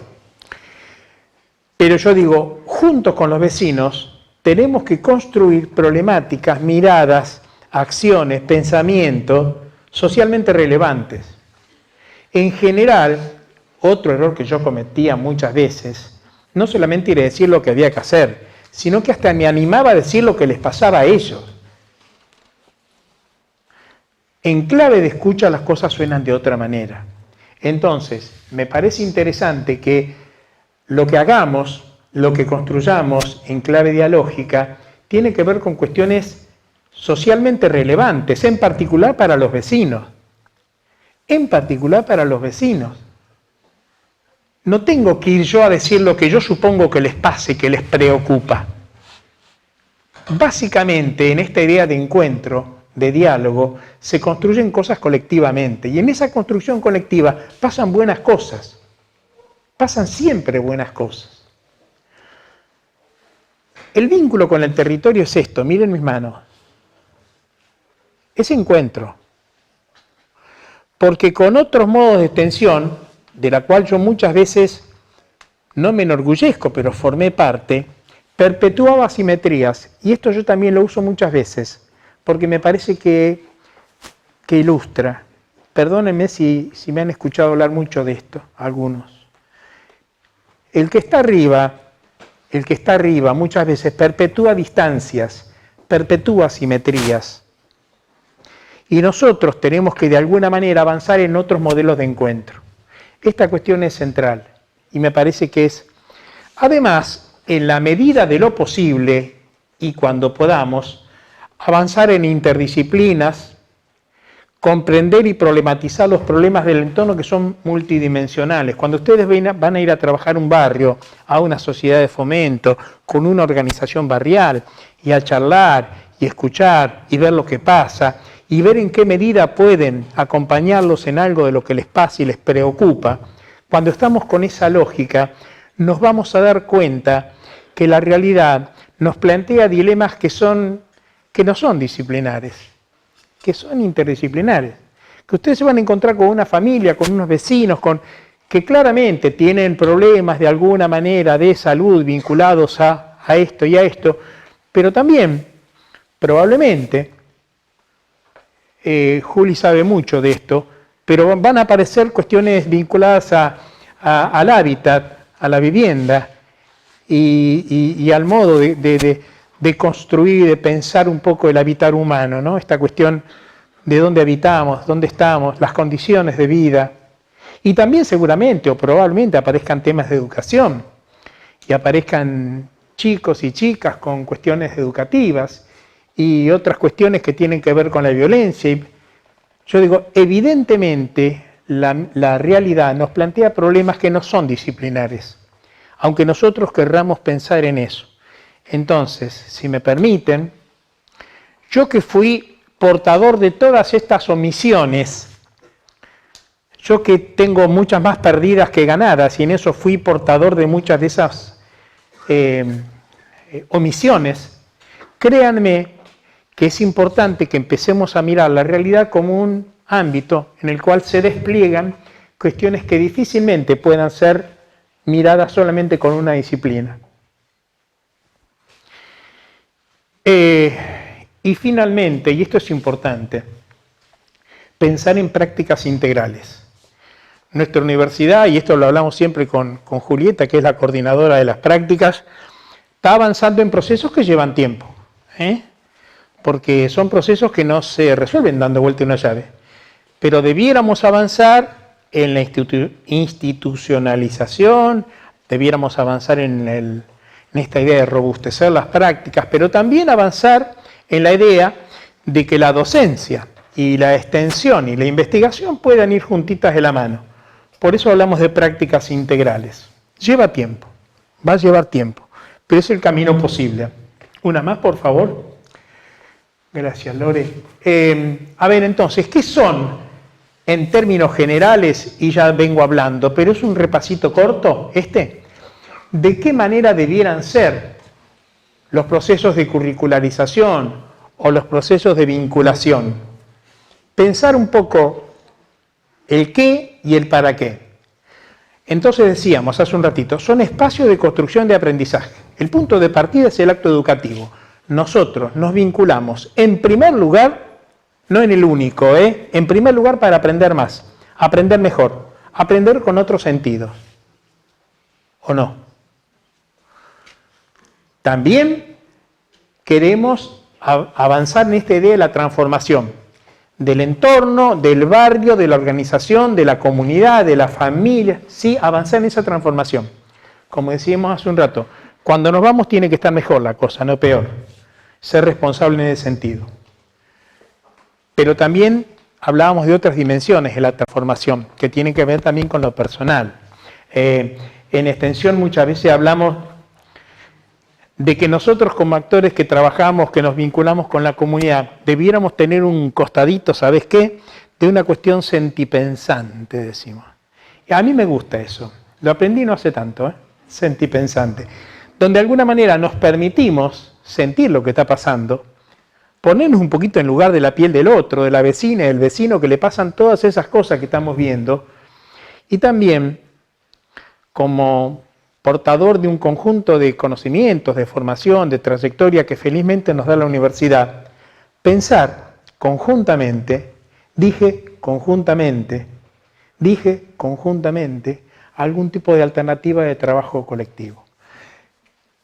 Pero yo digo, junto con los vecinos, tenemos que construir problemáticas, miradas, acciones, pensamientos socialmente relevantes. En general, otro error que yo cometía muchas veces, no solamente ir a decir lo que había que hacer, sino que hasta me animaba a decir lo que les pasaba a ellos. En clave de escucha las cosas suenan de otra manera. Entonces, me parece interesante que lo que hagamos, lo que construyamos en clave dialógica, tiene que ver con cuestiones socialmente relevantes, en particular para los vecinos. En particular para los vecinos. No tengo que ir yo a decir lo que yo supongo que les pase, que les preocupa. Básicamente, en esta idea de encuentro, de diálogo, se construyen cosas colectivamente. Y en esa construcción colectiva pasan buenas cosas. Pasan siempre buenas cosas. El vínculo con el territorio es esto, miren mis manos. Es encuentro. Porque con otros modos de extensión, de la cual yo muchas veces no me enorgullezco, pero formé parte, perpetuaba asimetrías. Y esto yo también lo uso muchas veces, porque me parece que ilustra. Perdónenme si me han escuchado hablar mucho de esto, algunos. El que está arriba muchas veces perpetúa distancias, perpetúa asimetrías. Y nosotros tenemos que de alguna manera avanzar en otros modelos de encuentro. Esta cuestión es central y me parece que es, además, en la medida de lo posible y cuando podamos, avanzar en interdisciplinas, comprender y problematizar los problemas del entorno que son multidimensionales. Cuando ustedes van a ir a trabajar un barrio, a una sociedad de fomento, con una organización barrial, y a charlar y escuchar y ver lo que pasa, y ver en qué medida pueden acompañarlos en algo de lo que les pasa y les preocupa, cuando estamos con esa lógica, nos vamos a dar cuenta que la realidad nos plantea dilemas que no son disciplinares, que son interdisciplinares. Que ustedes se van a encontrar con una familia, con unos vecinos, que claramente tienen problemas de alguna manera de salud vinculados a esto y a esto, pero también, probablemente, Juli sabe mucho de esto, pero van a aparecer cuestiones vinculadas al hábitat, a la vivienda y al modo de construir, de pensar un poco el habitar humano, ¿no? Esta cuestión de dónde habitamos, dónde estamos, las condiciones de vida. Y también seguramente o probablemente aparezcan temas de educación y aparezcan chicos y chicas con cuestiones educativas y otras cuestiones que tienen que ver con la violencia. Y yo digo, evidentemente la realidad nos plantea problemas que no son disciplinares, aunque nosotros querramos pensar en eso. Entonces, si me permiten, yo que fui portador de todas estas omisiones, yo que tengo muchas más perdidas que ganadas y en eso fui portador de muchas de esas omisiones, créanme que es importante que empecemos a mirar la realidad como un ámbito en el cual se despliegan cuestiones que difícilmente puedan ser miradas solamente con una disciplina. Y finalmente, y esto es importante, pensar en prácticas integrales. Nuestra universidad, y esto lo hablamos siempre con Julieta, que es la coordinadora de las prácticas, está avanzando en procesos que llevan tiempo, porque son procesos que no se resuelven dando vuelta una llave. Pero debiéramos avanzar en la institucionalización, debiéramos avanzar en esta idea de robustecer las prácticas, pero también avanzar en la idea de que la docencia y la extensión y la investigación puedan ir juntitas de la mano. Por eso hablamos de prácticas integrales. Lleva tiempo, va a llevar tiempo, pero es el camino posible. Una más, por favor. Gracias, Lore. A ver, entonces, ¿qué son en términos generales? Y ya vengo hablando, pero es un repasito corto, ¿de qué manera debieran ser los procesos de curricularización o los procesos de vinculación? Pensar un poco el qué y el para qué. Entonces decíamos hace un ratito, son espacios de construcción de aprendizaje. El punto de partida es el acto educativo. Nosotros nos vinculamos en primer lugar, no en el único, en primer lugar para aprender más, aprender mejor, aprender con otros sentidos. ¿O no? También queremos avanzar en esta idea de la transformación del entorno, del barrio, de la organización, de la comunidad, de la familia. Sí, avanzar en esa transformación. Como decíamos hace un rato, cuando nos vamos tiene que estar mejor la cosa, no peor. Ser responsable en ese sentido. Pero también hablábamos de otras dimensiones de la transformación, que tienen que ver también con lo personal. En extensión muchas veces hablamos de que nosotros como actores que trabajamos, que nos vinculamos con la comunidad, debiéramos tener un costadito, ¿sabes qué? De una cuestión sentipensante, decimos. Y a mí me gusta eso. Lo aprendí no hace tanto, sentipensante. Donde de alguna manera nos permitimos sentir lo que está pasando, ponernos un poquito en lugar de la piel del otro, de la vecina y del vecino, que le pasan todas esas cosas que estamos viendo, y también como portador de un conjunto de conocimientos, de formación, de trayectoria que felizmente nos da la universidad, pensar conjuntamente, dije conjuntamente, algún tipo de alternativa de trabajo colectivo.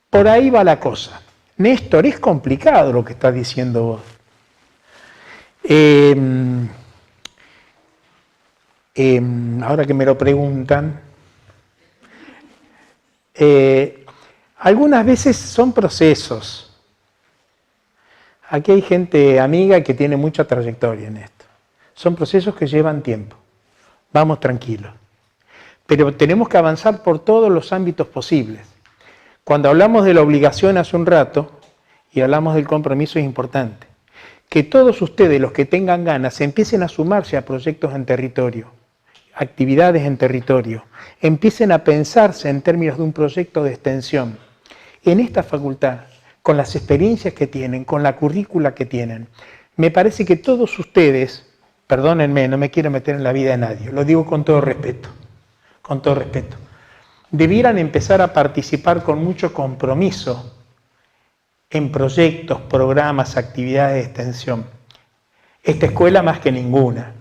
Por ahí va la cosa. Néstor, es complicado lo que estás diciendo vos. Ahora que me lo preguntan, algunas veces son procesos. Aquí hay gente amiga que tiene mucha trayectoria en esto. Son procesos que llevan tiempo. Vamos tranquilos. Pero tenemos que avanzar por todos los ámbitos posibles. Cuando hablamos de la obligación hace un rato y hablamos del compromiso, es importante que todos ustedes, los que tengan ganas, empiecen a sumarse a proyectos en territorio, actividades en territorio, empiecen a pensarse en términos de un proyecto de extensión. En esta facultad, con las experiencias que tienen, con la currícula que tienen, me parece que todos ustedes, perdónenme, no me quiero meter en la vida de nadie, lo digo con todo respeto, debieran empezar a participar con mucho compromiso en proyectos, programas, actividades de extensión. esta escuela más que ninguna.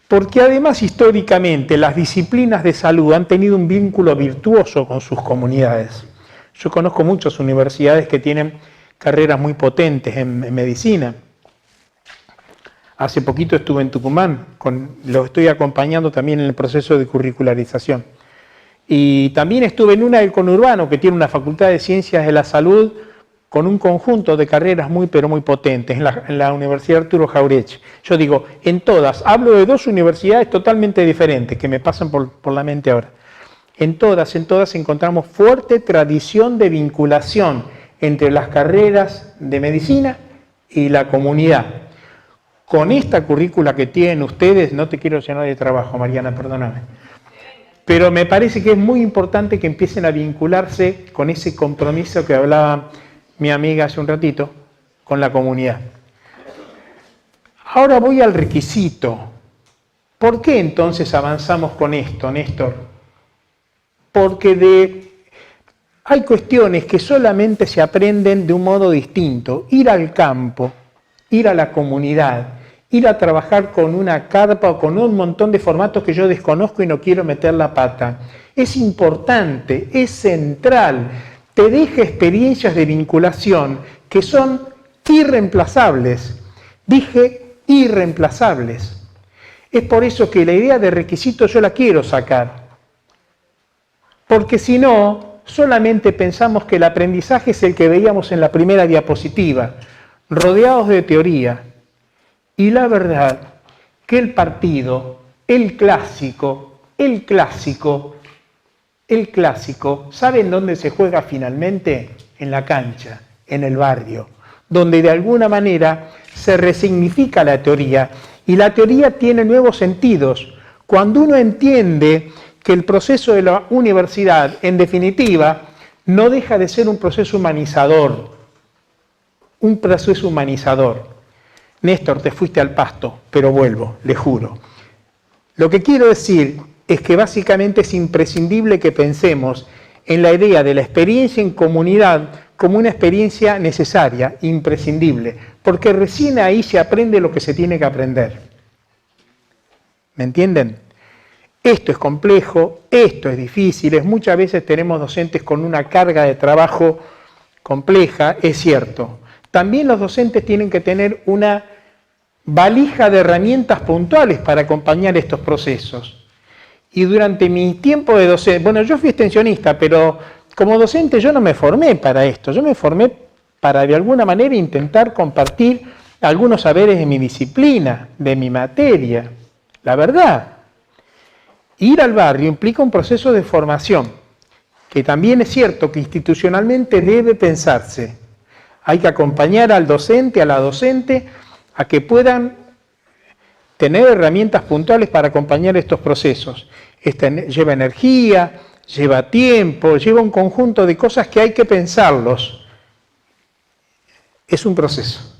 Porque además históricamente las disciplinas de salud han tenido un vínculo virtuoso con sus comunidades. Yo conozco muchas universidades que tienen carreras muy potentes en medicina. Hace poquito estuve en Tucumán, lo estoy acompañando también en el proceso de curricularización. Y también estuve en una del conurbano que tiene una facultad de ciencias de la salud con un conjunto de carreras muy pero muy potentes, en la Universidad Arturo Jauretche. Yo digo, en todas, hablo de dos universidades totalmente diferentes que me pasan por la mente ahora. En todas encontramos fuerte tradición de vinculación entre las carreras de medicina y la comunidad. Con esta currícula que tienen ustedes, no te quiero llenar de trabajo, Mariana, perdóname, pero me parece que es muy importante que empiecen a vincularse con ese compromiso que hablaba mi amiga hace un ratito, con la comunidad. Ahora voy al requisito. ¿Por qué entonces avanzamos con esto, Néstor? Porque hay cuestiones que solamente se aprenden de un modo distinto. Ir al campo, ir a la comunidad, ir a trabajar con una carpa o con un montón de formatos que yo desconozco y no quiero meter la pata. Es importante, es central. Te deja experiencias de vinculación que son irreemplazables. Dije irreemplazables. Es por eso que la idea de requisito yo la quiero sacar. Porque si no, solamente pensamos que el aprendizaje es el que veíamos en la primera diapositiva, rodeados de teoría. Y la verdad que el partido, el clásico, ¿saben dónde se juega finalmente? En la cancha, en el barrio, donde de alguna manera se resignifica la teoría y la teoría tiene nuevos sentidos. Cuando uno entiende que el proceso de la universidad, en definitiva, no deja de ser un proceso humanizador. Un proceso humanizador. Néstor, te fuiste al pasto, pero vuelvo, le juro. Lo que quiero decir es que básicamente es imprescindible que pensemos en la idea de la experiencia en comunidad como una experiencia necesaria, imprescindible, porque recién ahí se aprende lo que se tiene que aprender. ¿Me entienden? Esto es complejo, esto es difícil, muchas veces tenemos docentes con una carga de trabajo compleja, es cierto. También los docentes tienen que tener una valija de herramientas puntuales para acompañar estos procesos. Y durante mi tiempo de docente, bueno, yo fui extensionista, pero como docente yo no me formé para esto, yo me formé para de alguna manera intentar compartir algunos saberes de mi disciplina, de mi materia. La verdad, ir al barrio implica un proceso de formación, que también es cierto que institucionalmente debe pensarse. Hay que acompañar al docente, a la docente, a que puedan tener herramientas puntuales para acompañar estos procesos. Lleva energía, lleva tiempo, lleva un conjunto de cosas que hay que pensarlos. Es un proceso.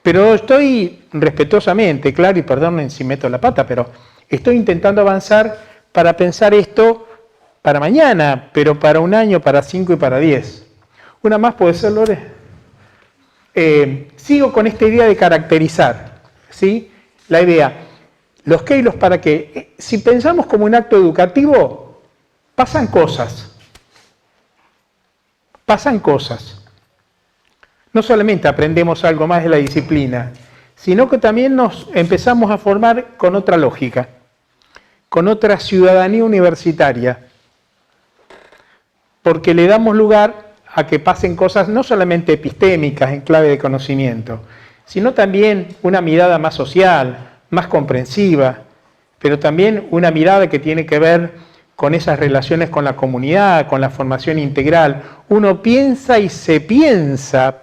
Pero estoy respetuosamente, claro, y perdonen si meto la pata, pero estoy intentando avanzar para pensar esto para mañana, pero para un año, para 5 y para 10. Una más puede ser, Lore. Sigo con esta idea de caracterizar, ¿sí? La idea, los qué y los para qué. Si pensamos como un acto educativo, pasan cosas. Pasan cosas. No solamente aprendemos algo más de la disciplina, sino que también nos empezamos a formar con otra lógica, con otra ciudadanía universitaria, porque le damos lugar a que pasen cosas no solamente epistémicas en clave de conocimiento, sino también una mirada más social, más comprensiva, pero también una mirada que tiene que ver con esas relaciones con la comunidad, con la formación integral. Uno piensa y se piensa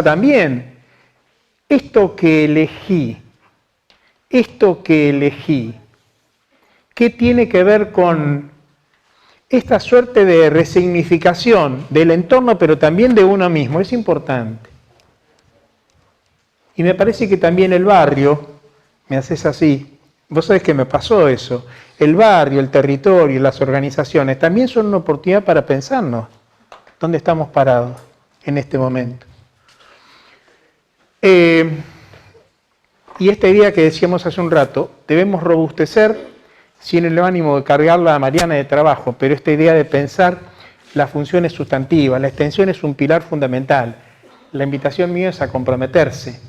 también. Esto que elegí, ¿qué tiene que ver con esta suerte de resignificación del entorno, pero también de uno mismo? Es importante. Y me parece que también el barrio, me haces así, vos sabés que me pasó eso, el barrio, el territorio, las organizaciones, también son una oportunidad para pensarnos dónde estamos parados en este momento. Y esta idea que decíamos hace un rato, debemos robustecer sin el ánimo de cargarla a Mariana de trabajo, pero esta idea de pensar las funciones sustantivas, la extensión es un pilar fundamental. La invitación mía es a comprometerse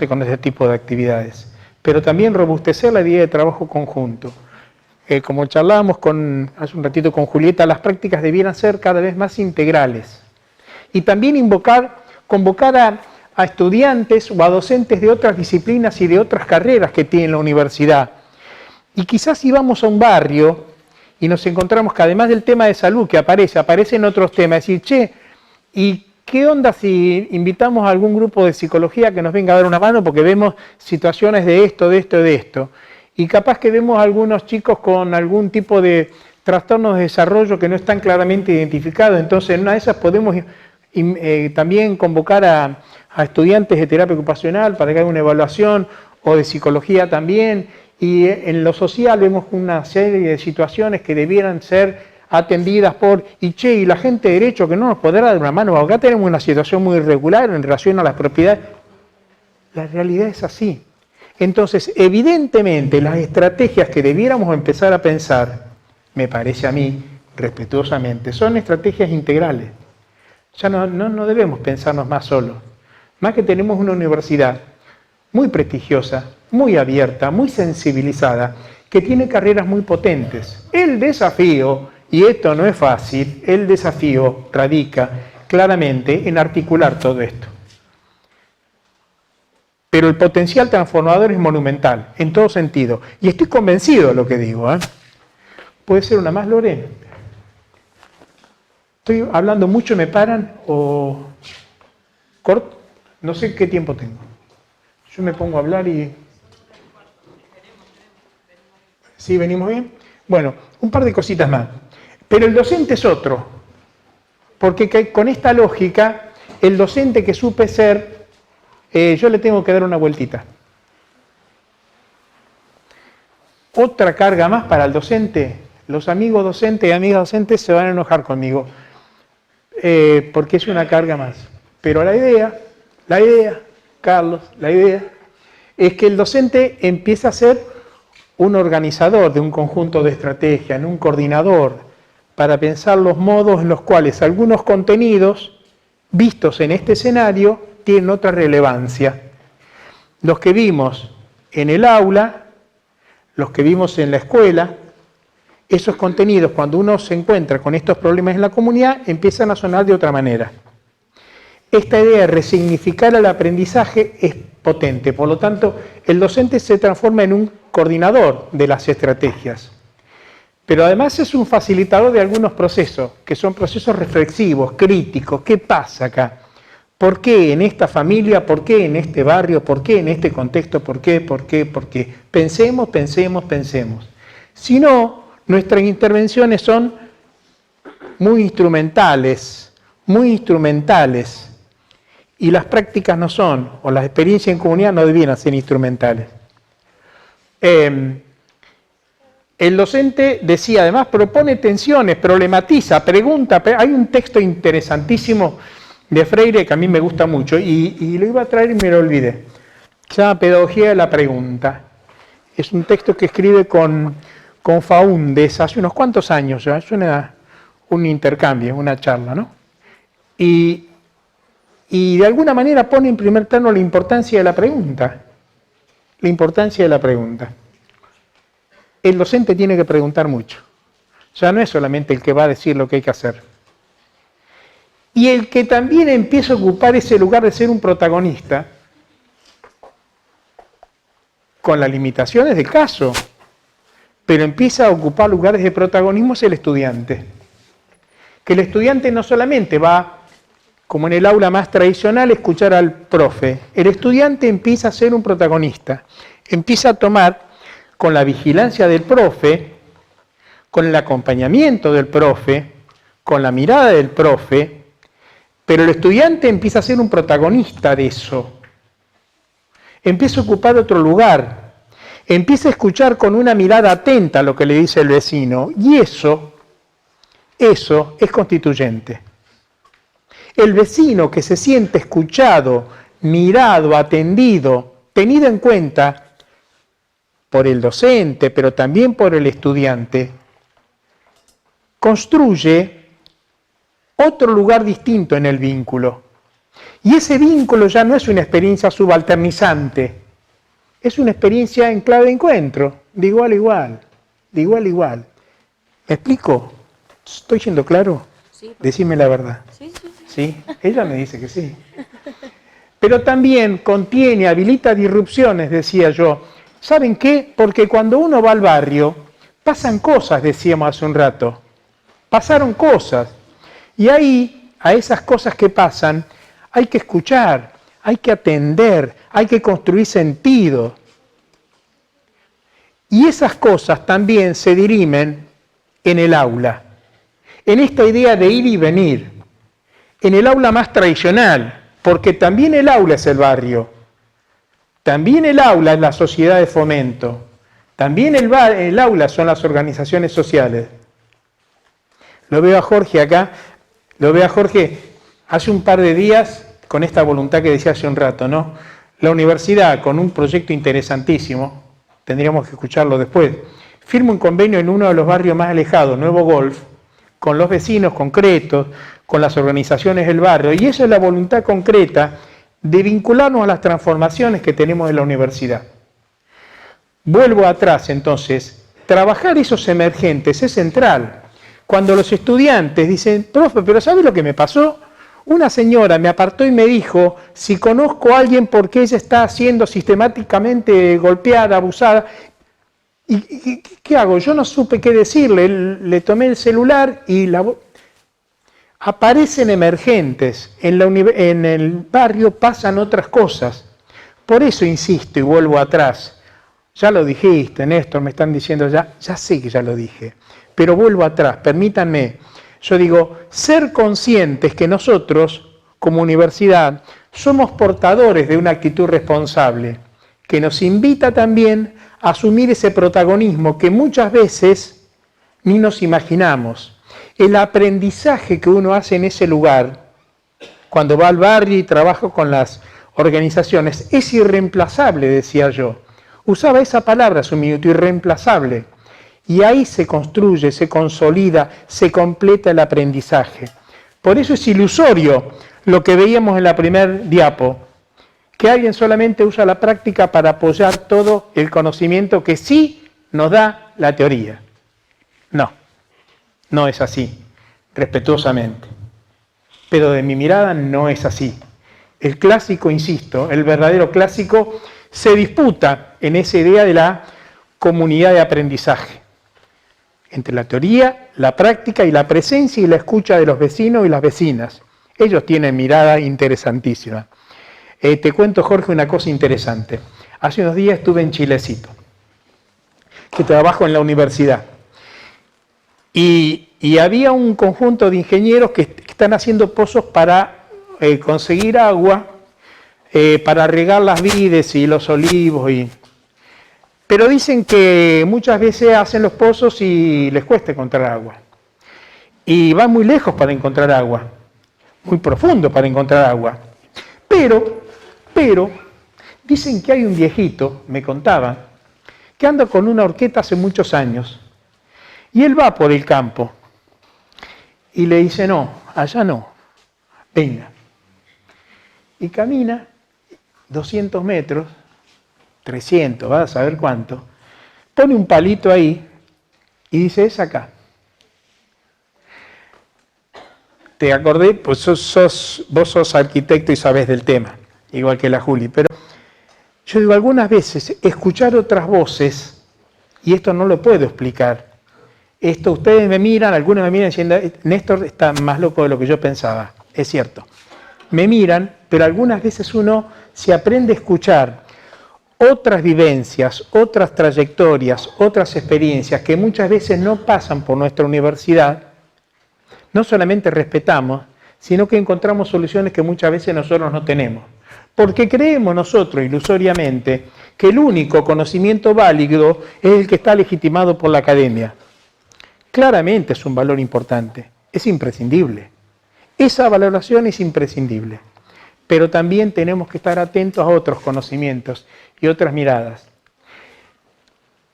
con ese tipo de actividades, pero también robustecer la idea de trabajo conjunto. Como charlábamos hace un ratito con Julieta, las prácticas debieran ser cada vez más integrales. Y también convocar a estudiantes o a docentes de otras disciplinas y de otras carreras que tiene la universidad. Y quizás si vamos a un barrio y nos encontramos que además del tema de salud que aparecen otros temas, decir, che, ¿y qué onda si invitamos a algún grupo de psicología que nos venga a dar una mano porque vemos situaciones de esto, de esto, de esto? Y capaz que vemos a algunos chicos con algún tipo de trastornos de desarrollo que no están claramente identificados, entonces en una de esas podemos también convocar a estudiantes de terapia ocupacional para que hagan una evaluación, o de psicología también, y en lo social vemos una serie de situaciones que debieran ser atendidas y la gente de derecho que no nos podrá dar una mano, acá tenemos una situación muy irregular en relación a las propiedades. La realidad es así. Entonces, evidentemente, las estrategias que debiéramos empezar a pensar, me parece a mí, respetuosamente, son estrategias integrales. Ya no debemos pensarnos más solos. Más que tenemos una universidad muy prestigiosa, muy abierta, muy sensibilizada, que tiene carreras muy potentes. El desafío, y esto no es fácil, el desafío radica claramente en articular todo esto. Pero el potencial transformador es monumental, en todo sentido. Y estoy convencido de lo que digo. ¿Puede ser una más, Lore? ¿Estoy hablando mucho, me paran o corto? No sé qué tiempo tengo. Yo me pongo a hablar y... ¿Sí, venimos bien? Bueno, un par de cositas más. Pero el docente es otro. Porque con esta lógica, el docente que supe ser... yo le tengo que dar una vueltita. Otra carga más para el docente. Los amigos docentes y amigas docentes se van a enojar conmigo. Porque es una carga más. Pero la idea, Carlos, la idea es que el docente empiece a ser un organizador de un conjunto de estrategias, un coordinador, para pensar los modos en los cuales algunos contenidos vistos en este escenario tienen otra relevancia. Los que vimos en el aula, los que vimos en la escuela, esos contenidos, cuando uno se encuentra con estos problemas en la comunidad, empiezan a sonar de otra manera. Esta idea de resignificar el aprendizaje es potente, por lo tanto, el docente se transforma en un coordinador de las estrategias. Pero además es un facilitador de algunos procesos, que son procesos reflexivos, críticos. ¿Qué pasa acá? ¿Por qué en esta familia? ¿Por qué en este barrio? ¿Por qué en este contexto? ¿Por qué? ¿Por qué? ¿Por qué? Pensemos. Si no, nuestras intervenciones son muy instrumentales, y las prácticas no son, o las experiencias en comunidad no debieran ser instrumentales. El docente decía, además, propone tensiones, problematiza, pregunta. Hay un texto interesantísimo de Freire que a mí me gusta mucho y lo iba a traer y me lo olvidé. Se llama Pedagogía de la Pregunta. Es un texto que escribe con Faúndes hace unos cuantos años, ya es un intercambio, una charla, ¿no? Y de alguna manera pone en primer plano la importancia de la pregunta. La importancia de la pregunta. El docente tiene que preguntar mucho. Ya no es solamente el que va a decir lo que hay que hacer. Y el que también empieza a ocupar ese lugar de ser un protagonista, con las limitaciones del caso, pero empieza a ocupar lugares de protagonismo, es el estudiante. Que el estudiante no solamente va, como en el aula más tradicional, a escuchar al profe. El estudiante empieza a ser un protagonista. Empieza a tomar, con la vigilancia del profe, con el acompañamiento del profe, con la mirada del profe, pero el estudiante empieza a ser un protagonista de eso. Empieza a ocupar otro lugar. Empieza a escuchar con una mirada atenta lo que le dice el vecino. Y eso es constituyente. El vecino que se siente escuchado, mirado, atendido tenida en cuenta por el docente, pero también por el estudiante, construye otro lugar distinto en el vínculo. Y ese vínculo ya no es una experiencia subalternizante, es una experiencia en clave de encuentro, de igual a igual, de igual a igual. ¿Me explico? ¿Estoy siendo claro? Sí. Decime la verdad. Sí. ¿Sí? Ella me dice que sí. Pero también contiene, habilita disrupciones, decía yo. ¿Saben qué? Porque cuando uno va al barrio, pasan cosas, decíamos hace un rato. Pasaron cosas. Y ahí, a esas cosas que pasan, hay que escuchar, hay que atender, hay que construir sentido. Y esas cosas también se dirimen en el aula, en esta idea de ir y venir, en el aula más tradicional, porque también el aula es el barrio, también el aula es la sociedad de fomento, también el aula son las organizaciones sociales. Lo veo a Jorge acá, hace un par de días, con esta voluntad que decía hace un rato, ¿no? La universidad, con un proyecto interesantísimo, tendríamos que escucharlo después, firma un convenio en uno de los barrios más alejados, Nuevo Golf, con los vecinos concretos, con las organizaciones del barrio, y esa es la voluntad concreta de vincularnos a las transformaciones que tenemos en la universidad. Vuelvo atrás entonces, trabajar esos emergentes es central. Cuando los estudiantes dicen, profe, pero ¿sabe lo que me pasó? Una señora me apartó y me dijo, si conozco a alguien porque ella está siendo sistemáticamente golpeada, abusada, ¿y qué hago? Yo no supe qué decirle, le tomé el celular y aparecen emergentes, en el barrio pasan otras cosas. Por eso insisto y vuelvo atrás. Ya lo dijiste, Néstor, me están diciendo ya sé que ya lo dije, pero vuelvo atrás, permítanme. Yo digo, ser conscientes que nosotros, como universidad, somos portadores de una actitud responsable, que nos invita también a asumir ese protagonismo que muchas veces ni nos imaginamos. El aprendizaje que uno hace en ese lugar, cuando va al barrio y trabaja con las organizaciones, es irreemplazable, decía yo. Usaba esa palabra hace un minuto, irreemplazable. Y ahí se construye, se consolida, se completa el aprendizaje. Por eso es ilusorio lo que veíamos en la primer diapo, que alguien solamente usa la práctica para apoyar todo el conocimiento que sí nos da la teoría. No es así, respetuosamente. Pero de mi mirada no es así. El clásico, insisto, el verdadero clásico, se disputa en esa idea de la comunidad de aprendizaje, entre la teoría, la práctica y la presencia y la escucha de los vecinos y las vecinas. Ellos tienen mirada interesantísima. Te cuento, Jorge, una cosa interesante. Hace unos días estuve en Chilecito, que trabajo en la universidad, y había un conjunto de ingenieros que están haciendo pozos para conseguir agua, para regar las vides y los olivos. Pero dicen que muchas veces hacen los pozos y les cuesta encontrar agua. Y van muy lejos para encontrar agua, muy profundo para encontrar agua. Pero, dicen que hay un viejito, me contaba, que anda con una horqueta hace muchos años. Y él va por el campo y le dice, no, allá no, venga. Y camina 200 metros, 300, vas a saber cuánto, pone un palito ahí y dice, es acá. Te acordé, pues vos sos arquitecto y sabés del tema, igual que la Juli, pero yo digo, algunas veces escuchar otras voces, y esto no lo puedo explicar, esto ustedes me miran, algunos me miran diciendo, Néstor está más loco de lo que yo pensaba, es cierto. Me miran, pero algunas veces uno se aprende a escuchar otras vivencias, otras trayectorias, otras experiencias que muchas veces no pasan por nuestra universidad. No solamente respetamos, sino que encontramos soluciones que muchas veces nosotros no tenemos. Porque creemos nosotros, ilusoriamente, que el único conocimiento válido es el que está legitimado por la academia. Claramente es un valor importante, es imprescindible. Esa valoración es imprescindible. pero también tenemos que estar atentos a otros conocimientos y otras miradas.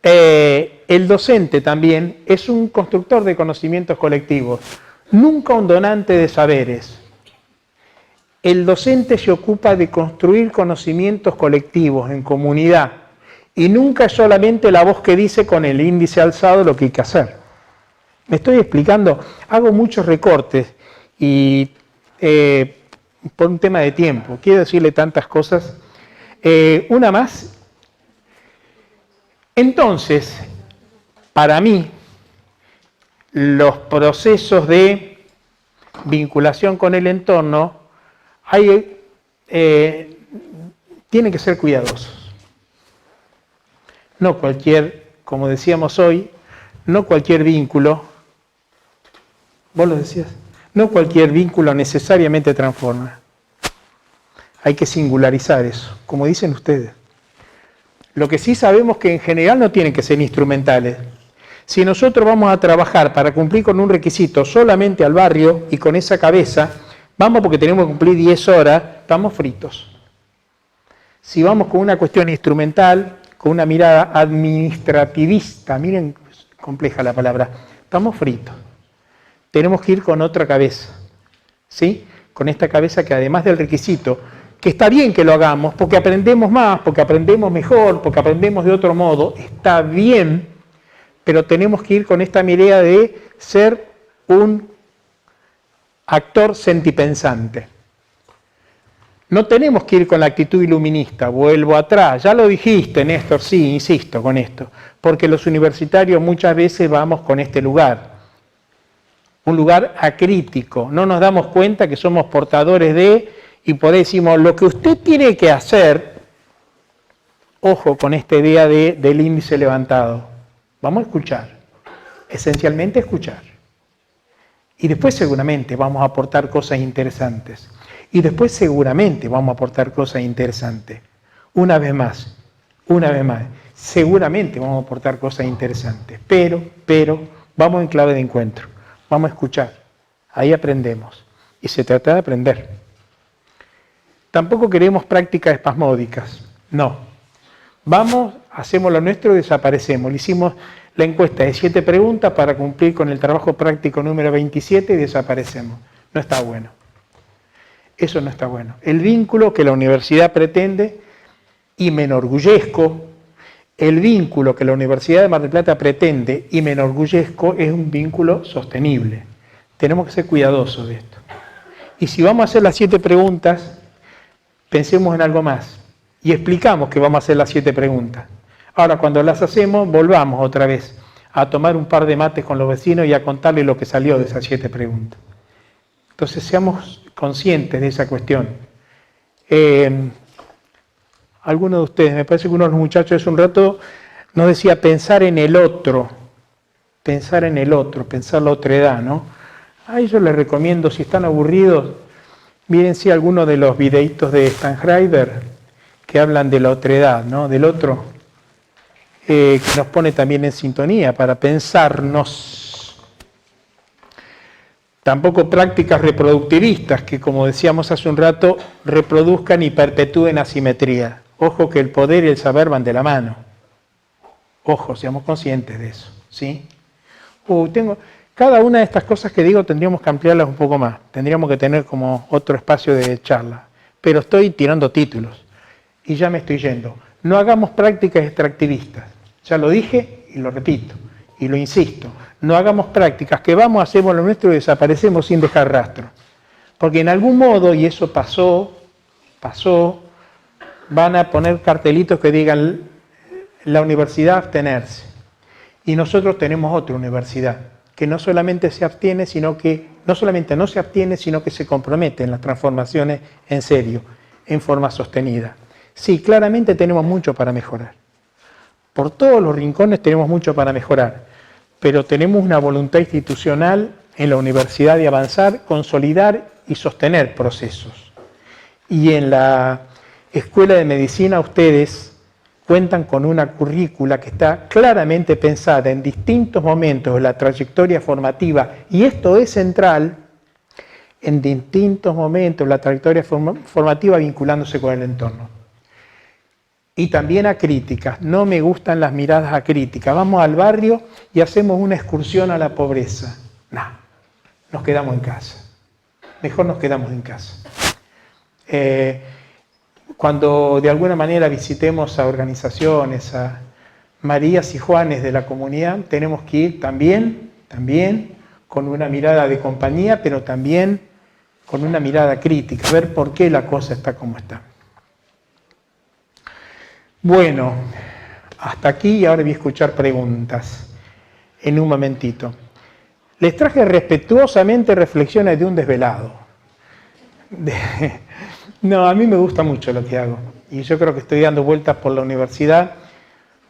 El docente también es un constructor de conocimientos colectivos, nunca un donante de saberes. El docente se ocupa de construir conocimientos colectivos en comunidad y nunca es solamente la voz que dice con el índice alzado lo que hay que hacer. ¿Me estoy explicando? Hago muchos recortes y por un tema de tiempo, quiero decirle tantas cosas. Una más. Entonces, para mí, los procesos de vinculación con el entorno tienen que ser cuidadosos. No cualquier, como decíamos hoy, no cualquier vínculo, vos lo decías, no cualquier vínculo necesariamente transforma. Hay que singularizar eso, como dicen ustedes. Lo que sí sabemos que en general no tienen que ser instrumentales. Si nosotros vamos a trabajar para cumplir con un requisito solamente al barrio y con esa cabeza, vamos porque tenemos que cumplir 10 horas, estamos fritos. Si vamos con una cuestión instrumental, con una mirada administrativista, miren, compleja la palabra, estamos fritos. Tenemos que ir con otra cabeza, ¿sí? Con esta cabeza que además del requisito, que está bien que lo hagamos, porque aprendemos más, porque aprendemos mejor, porque aprendemos de otro modo, está bien, pero tenemos que ir con esta mirada de ser un actor sentipensante. No tenemos que ir con la actitud iluminista, vuelvo atrás, ya lo dijiste, Néstor, sí, insisto con esto, porque los universitarios muchas veces vamos con este lugar, un lugar acrítico, no nos damos cuenta que somos portadores de, y por ahí decimos, lo que usted tiene que hacer, ojo con esta idea del índice levantado, vamos a escuchar, esencialmente escuchar. Y después seguramente vamos a aportar cosas interesantes. Y después seguramente vamos a aportar cosas interesantes. Una vez más, seguramente vamos a aportar cosas interesantes. Pero, vamos en clave de encuentro, vamos a escuchar, ahí aprendemos. Y se trata de aprender. Tampoco queremos prácticas espasmódicas, no. Vamos, hacemos lo nuestro y desaparecemos. Le hicimos la encuesta de 7 preguntas para cumplir con el trabajo práctico número 27 y desaparecemos. No está bueno. Eso no está bueno. El vínculo que la universidad pretende, y me enorgullezco, el vínculo que la Universidad de Mar del Plata pretende, y me enorgullezco, es un vínculo sostenible. Tenemos que ser cuidadosos de esto. Y si vamos a hacer las 7 preguntas, pensemos en algo más y explicamos que vamos a hacer las 7 preguntas. Ahora, cuando las hacemos, volvamos otra vez a tomar un par de mates con los vecinos y a contarles lo que salió de esas 7 preguntas. Entonces, seamos conscientes de esa cuestión. Alguno de ustedes, me parece que uno de los muchachos hace un rato nos decía pensar en el otro, pensar la otredad, ¿no? Ahí yo les recomiendo, si están aburridos, mírense algunos de los videitos de Stan Schreiber que hablan de la otredad, ¿no? Del otro, que nos pone también en sintonía para pensarnos. Tampoco prácticas reproductivistas que, como decíamos hace un rato, reproduzcan y perpetúen asimetría. Ojo que el poder y el saber van de la mano. Ojo, seamos conscientes de eso, ¿sí? Cada una de estas cosas que digo tendríamos que ampliarlas un poco más. Tendríamos que tener como otro espacio de charla. Pero estoy tirando títulos y ya me estoy yendo. No hagamos prácticas extractivistas. Ya lo dije y lo repito y lo insisto. No hagamos prácticas que vamos, hacemos lo nuestro y desaparecemos sin dejar rastro. Porque en algún modo, y eso pasó, van a poner cartelitos que digan la universidad abstenerse. Y nosotros tenemos otra universidad que no solamente se abstiene, sino que no solamente no se abstiene, sino que se compromete en las transformaciones en serio, en forma sostenida. Sí, claramente tenemos mucho para mejorar. Por todos los rincones tenemos mucho para mejorar, pero tenemos una voluntad institucional en la universidad de avanzar, consolidar y sostener procesos. Y en la Escuela de Medicina ustedes cuentan con una currícula que está claramente pensada en distintos momentos de la trayectoria formativa, y esto es central, en distintos momentos la trayectoria formativa vinculándose con el entorno. Y también a críticas. No me gustan las miradas acríticas. Vamos al barrio y hacemos una excursión a la pobreza. No, nos quedamos en casa. Mejor nos quedamos en casa. Cuando de alguna manera visitemos a organizaciones, a Marías y Juanes de la comunidad, tenemos que ir también con una mirada de compañía, pero también con una mirada crítica, ver por qué la cosa está como está. Bueno, hasta aquí y ahora voy a escuchar preguntas en un momentito. Les traje respetuosamente reflexiones de un desvelado. No, a mí me gusta mucho lo que hago y yo creo que estoy dando vueltas por la universidad,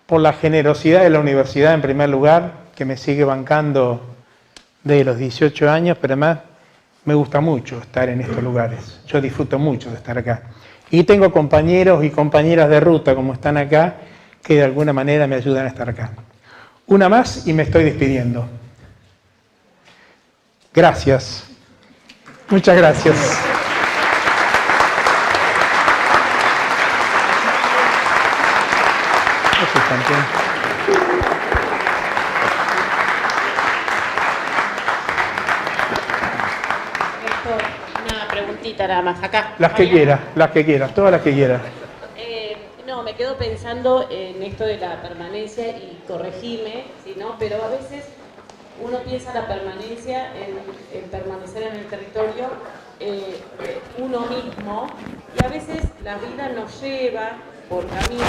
por la generosidad de la universidad en primer lugar, que me sigue bancando de los 18 años, pero además me gusta mucho estar en estos lugares. Yo disfruto mucho de estar acá. Y tengo compañeros y compañeras de ruta, como están acá, que de alguna manera me ayudan a estar acá. Una más y me estoy despidiendo. Gracias. Muchas gracias. Una preguntita nada más acá. Las que quieras, todas las que quieras. No, me quedo pensando en esto de la permanencia y corregime, ¿sí, no? Pero a veces uno piensa la permanencia en permanecer en el territorio uno mismo y a veces la vida nos lleva por caminos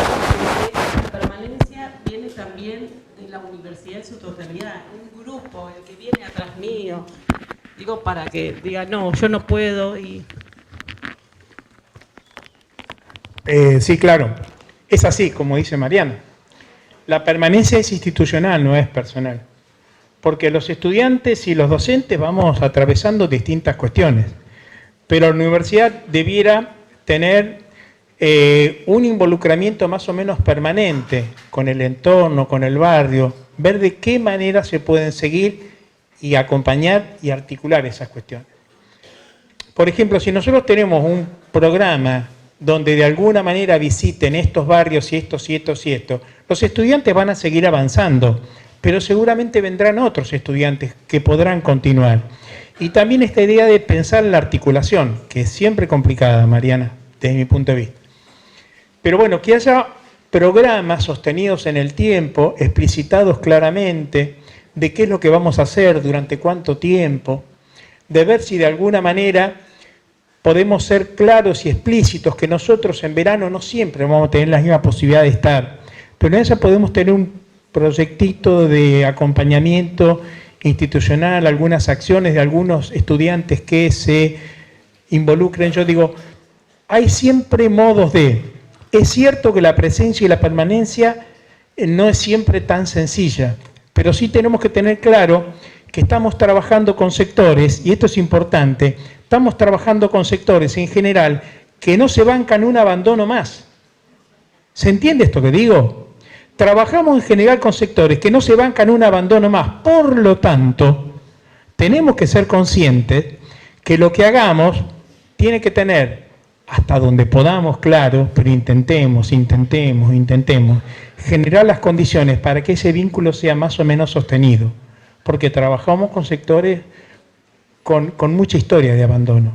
que la permanencia viene también de la universidad en su totalidad, un grupo, el que viene atrás mío, digo para que diga no, yo no puedo y... Sí, claro. Es así, como dice Mariana. La permanencia es institucional, no es personal. Porque los estudiantes y los docentes vamos atravesando distintas cuestiones. Pero la universidad debiera tener un involucramiento más o menos permanente con el entorno, con el barrio, ver de qué manera se pueden seguir y acompañar y articular esas cuestiones. Por ejemplo, si nosotros tenemos un programa donde de alguna manera visiten estos barrios y estos y estos y estos, los estudiantes van a seguir avanzando, pero seguramente vendrán otros estudiantes que podrán continuar. Y también esta idea de pensar en la articulación, que es siempre complicada, Mariana, desde mi punto de vista. Pero bueno, que haya programas sostenidos en el tiempo, explicitados claramente, de qué es lo que vamos a hacer, durante cuánto tiempo, de ver si de alguna manera podemos ser claros y explícitos, que nosotros en verano no siempre vamos a tener la misma posibilidad de estar, pero en esa podemos tener un proyectito de acompañamiento institucional, algunas acciones de algunos estudiantes que se involucren. Yo digo, hay siempre modos de... Es cierto que la presencia y la permanencia no es siempre tan sencilla, pero sí tenemos que tener claro que estamos trabajando con sectores, y esto es importante, estamos trabajando con sectores en general que no se bancan un abandono más. ¿Se entiende esto que digo? Trabajamos en general con sectores que no se bancan un abandono más. Por lo tanto, tenemos que ser conscientes que lo que hagamos tiene que tener, hasta donde podamos, claro, pero intentemos, generar las condiciones para que ese vínculo sea más o menos sostenido. Porque trabajamos con sectores con mucha historia de abandono,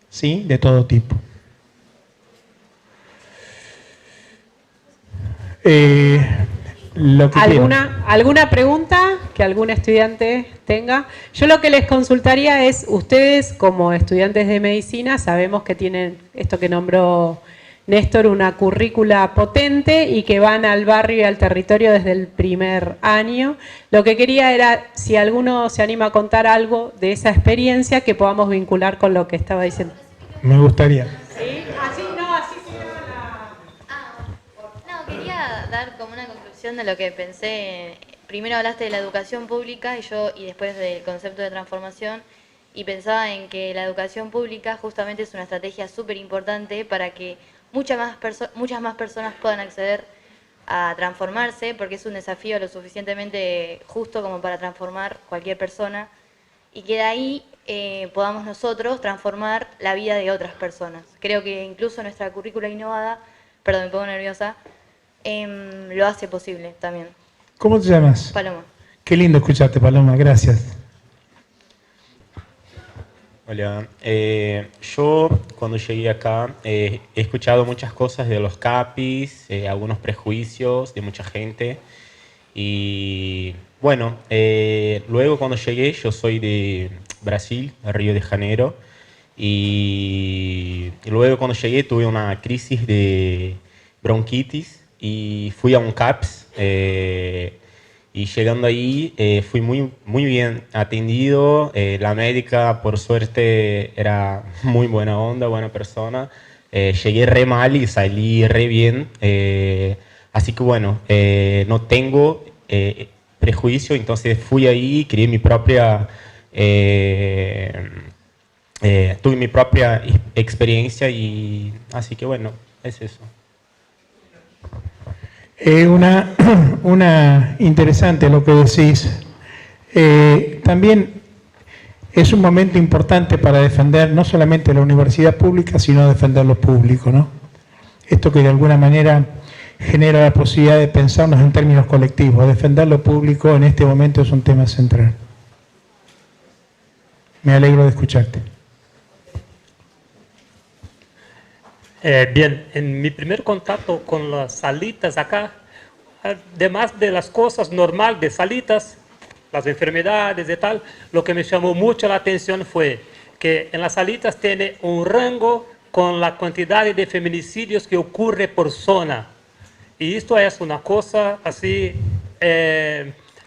¿sí? De todo tipo. ¿Alguna pregunta que algún estudiante tenga? Yo lo que les consultaría es, ustedes como estudiantes de medicina sabemos que tienen esto que nombró Néstor, una currícula potente y que van al barrio y al territorio desde el primer año. Lo que quería era, si alguno se anima a contar algo de esa experiencia, que podamos vincular con lo que estaba diciendo. Me gustaría. ¿Sí? Así no, quería dar como una conclusión de lo que pensé. Primero hablaste de la educación pública y después del concepto de transformación, y pensaba en que la educación pública justamente es una estrategia súper importante para que muchas más personas puedan acceder a transformarse, porque es un desafío lo suficientemente justo como para transformar cualquier persona, y que de ahí podamos nosotros transformar la vida de otras personas. Creo que incluso nuestra currícula innovada, perdón, me pongo nerviosa, lo hace posible también. ¿Cómo te llamas? Paloma. Qué lindo escucharte, Paloma, gracias. Hola, yo cuando llegué acá he escuchado muchas cosas de los CAPIs, algunos prejuicios de mucha gente y bueno, luego cuando llegué, yo soy de Brasil, de Río de Janeiro, y luego cuando llegué tuve una crisis de bronquitis y fui a un CAPS. Y llegando ahí fui muy bien atendido, la médica por suerte era muy buena onda, buena persona, llegué re mal y salí re bien, así que bueno, no tengo prejuicio, entonces fui ahí, creé mi propia, tuve mi propia experiencia y así que bueno, es eso. Una interesante lo que decís. También es un momento importante para defender no solamente la universidad pública, sino defender lo público, ¿no? Esto que de alguna manera genera la posibilidad de pensarnos en términos colectivos. Defender lo público en este momento es un tema central. Me alegro de escucharte. Bien, en mi primer contacto con las salitas acá, además de las cosas normales de salitas, las enfermedades y tal, lo que me llamó mucho la atención fue que en las salitas tiene un rango con la cantidad de feminicidios que ocurre por zona. Y esto es una cosa así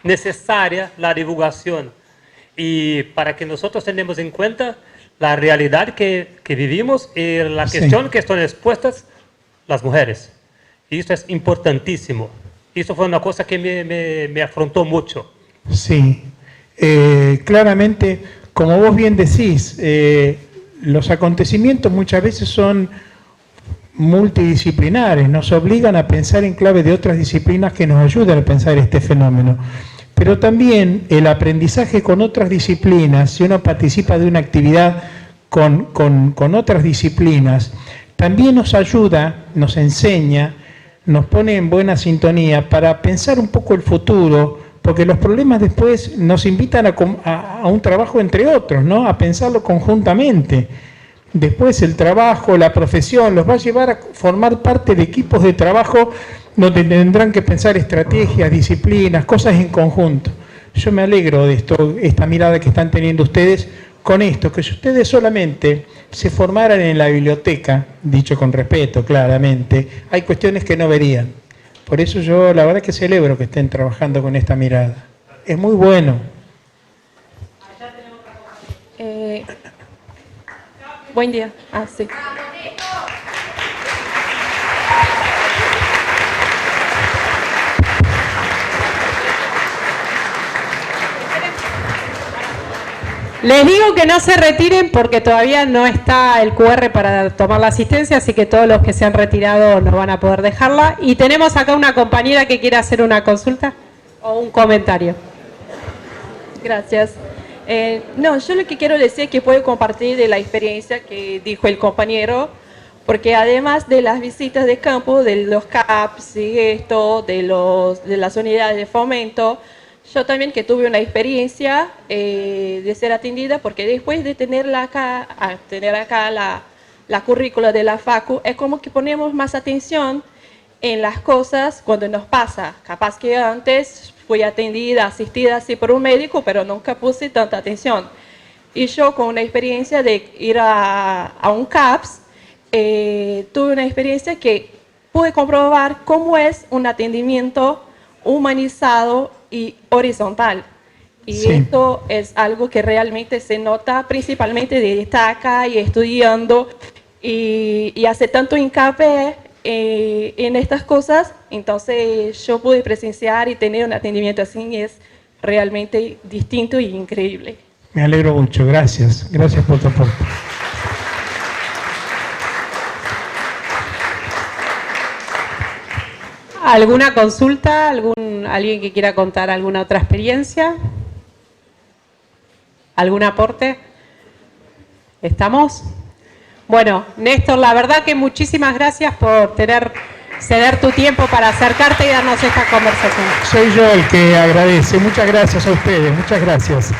necesaria, la divulgación. Y para que nosotros tengamos en cuenta la realidad que vivimos y la cuestión que están expuestas las mujeres. Y esto es importantísimo. Y esto fue una cosa que me afrontó mucho. Sí, claramente, como vos bien decís, los acontecimientos muchas veces son multidisciplinares, nos obligan a pensar en clave de otras disciplinas que nos ayudan a pensar este fenómeno. Pero también el aprendizaje con otras disciplinas, si uno participa de una actividad con otras disciplinas, también nos ayuda, nos enseña, nos pone en buena sintonía para pensar un poco el futuro, porque los problemas después nos invitan a un trabajo entre otros, ¿no? A pensarlo conjuntamente. Después el trabajo, la profesión, los va a llevar a formar parte de equipos de trabajo donde tendrán que pensar estrategias, disciplinas, cosas en conjunto. Yo me alegro de esto, esta mirada que están teniendo ustedes con esto, que si ustedes solamente se formaran en la biblioteca, dicho con respeto claramente, hay cuestiones que no verían. Por eso yo la verdad que celebro que estén trabajando con esta mirada. Es muy bueno. Buen día. Sí. Les digo que no se retiren porque todavía no está el QR para tomar la asistencia, así que todos los que se han retirado no van a poder dejarla. Y tenemos acá una compañera que quiere hacer una consulta o un comentario. Gracias. No, yo lo que quiero decir es que puedo compartir de la experiencia que dijo el compañero, porque además de las visitas de campo, de los CAPS y esto, de las unidades de fomento, yo también que tuve una experiencia de ser atendida, porque después de tener acá la currícula de la Facu, es como que ponemos más atención en las cosas cuando nos pasa. Capaz que antes fui atendida, asistida así por un médico, pero nunca puse tanta atención. Y yo con una experiencia de ir a un CAPS, tuve una experiencia que pude comprobar cómo es un atendimiento humanizado y horizontal. Y sí, esto es algo que realmente se nota principalmente de estar acá y estudiando y hace tanto hincapié en estas cosas. Entonces yo pude presenciar y tener un atendimiento así y es realmente distinto y increíble. Me alegro mucho, gracias. Gracias por tu aporte. ¿Alguna consulta? ¿Alguien que quiera contar alguna otra experiencia? ¿Algún aporte? ¿Estamos? Bueno, Néstor, la verdad que muchísimas gracias por ceder tu tiempo para acercarte y darnos esta conversación. Soy yo el que agradece. Muchas gracias a ustedes, muchas gracias.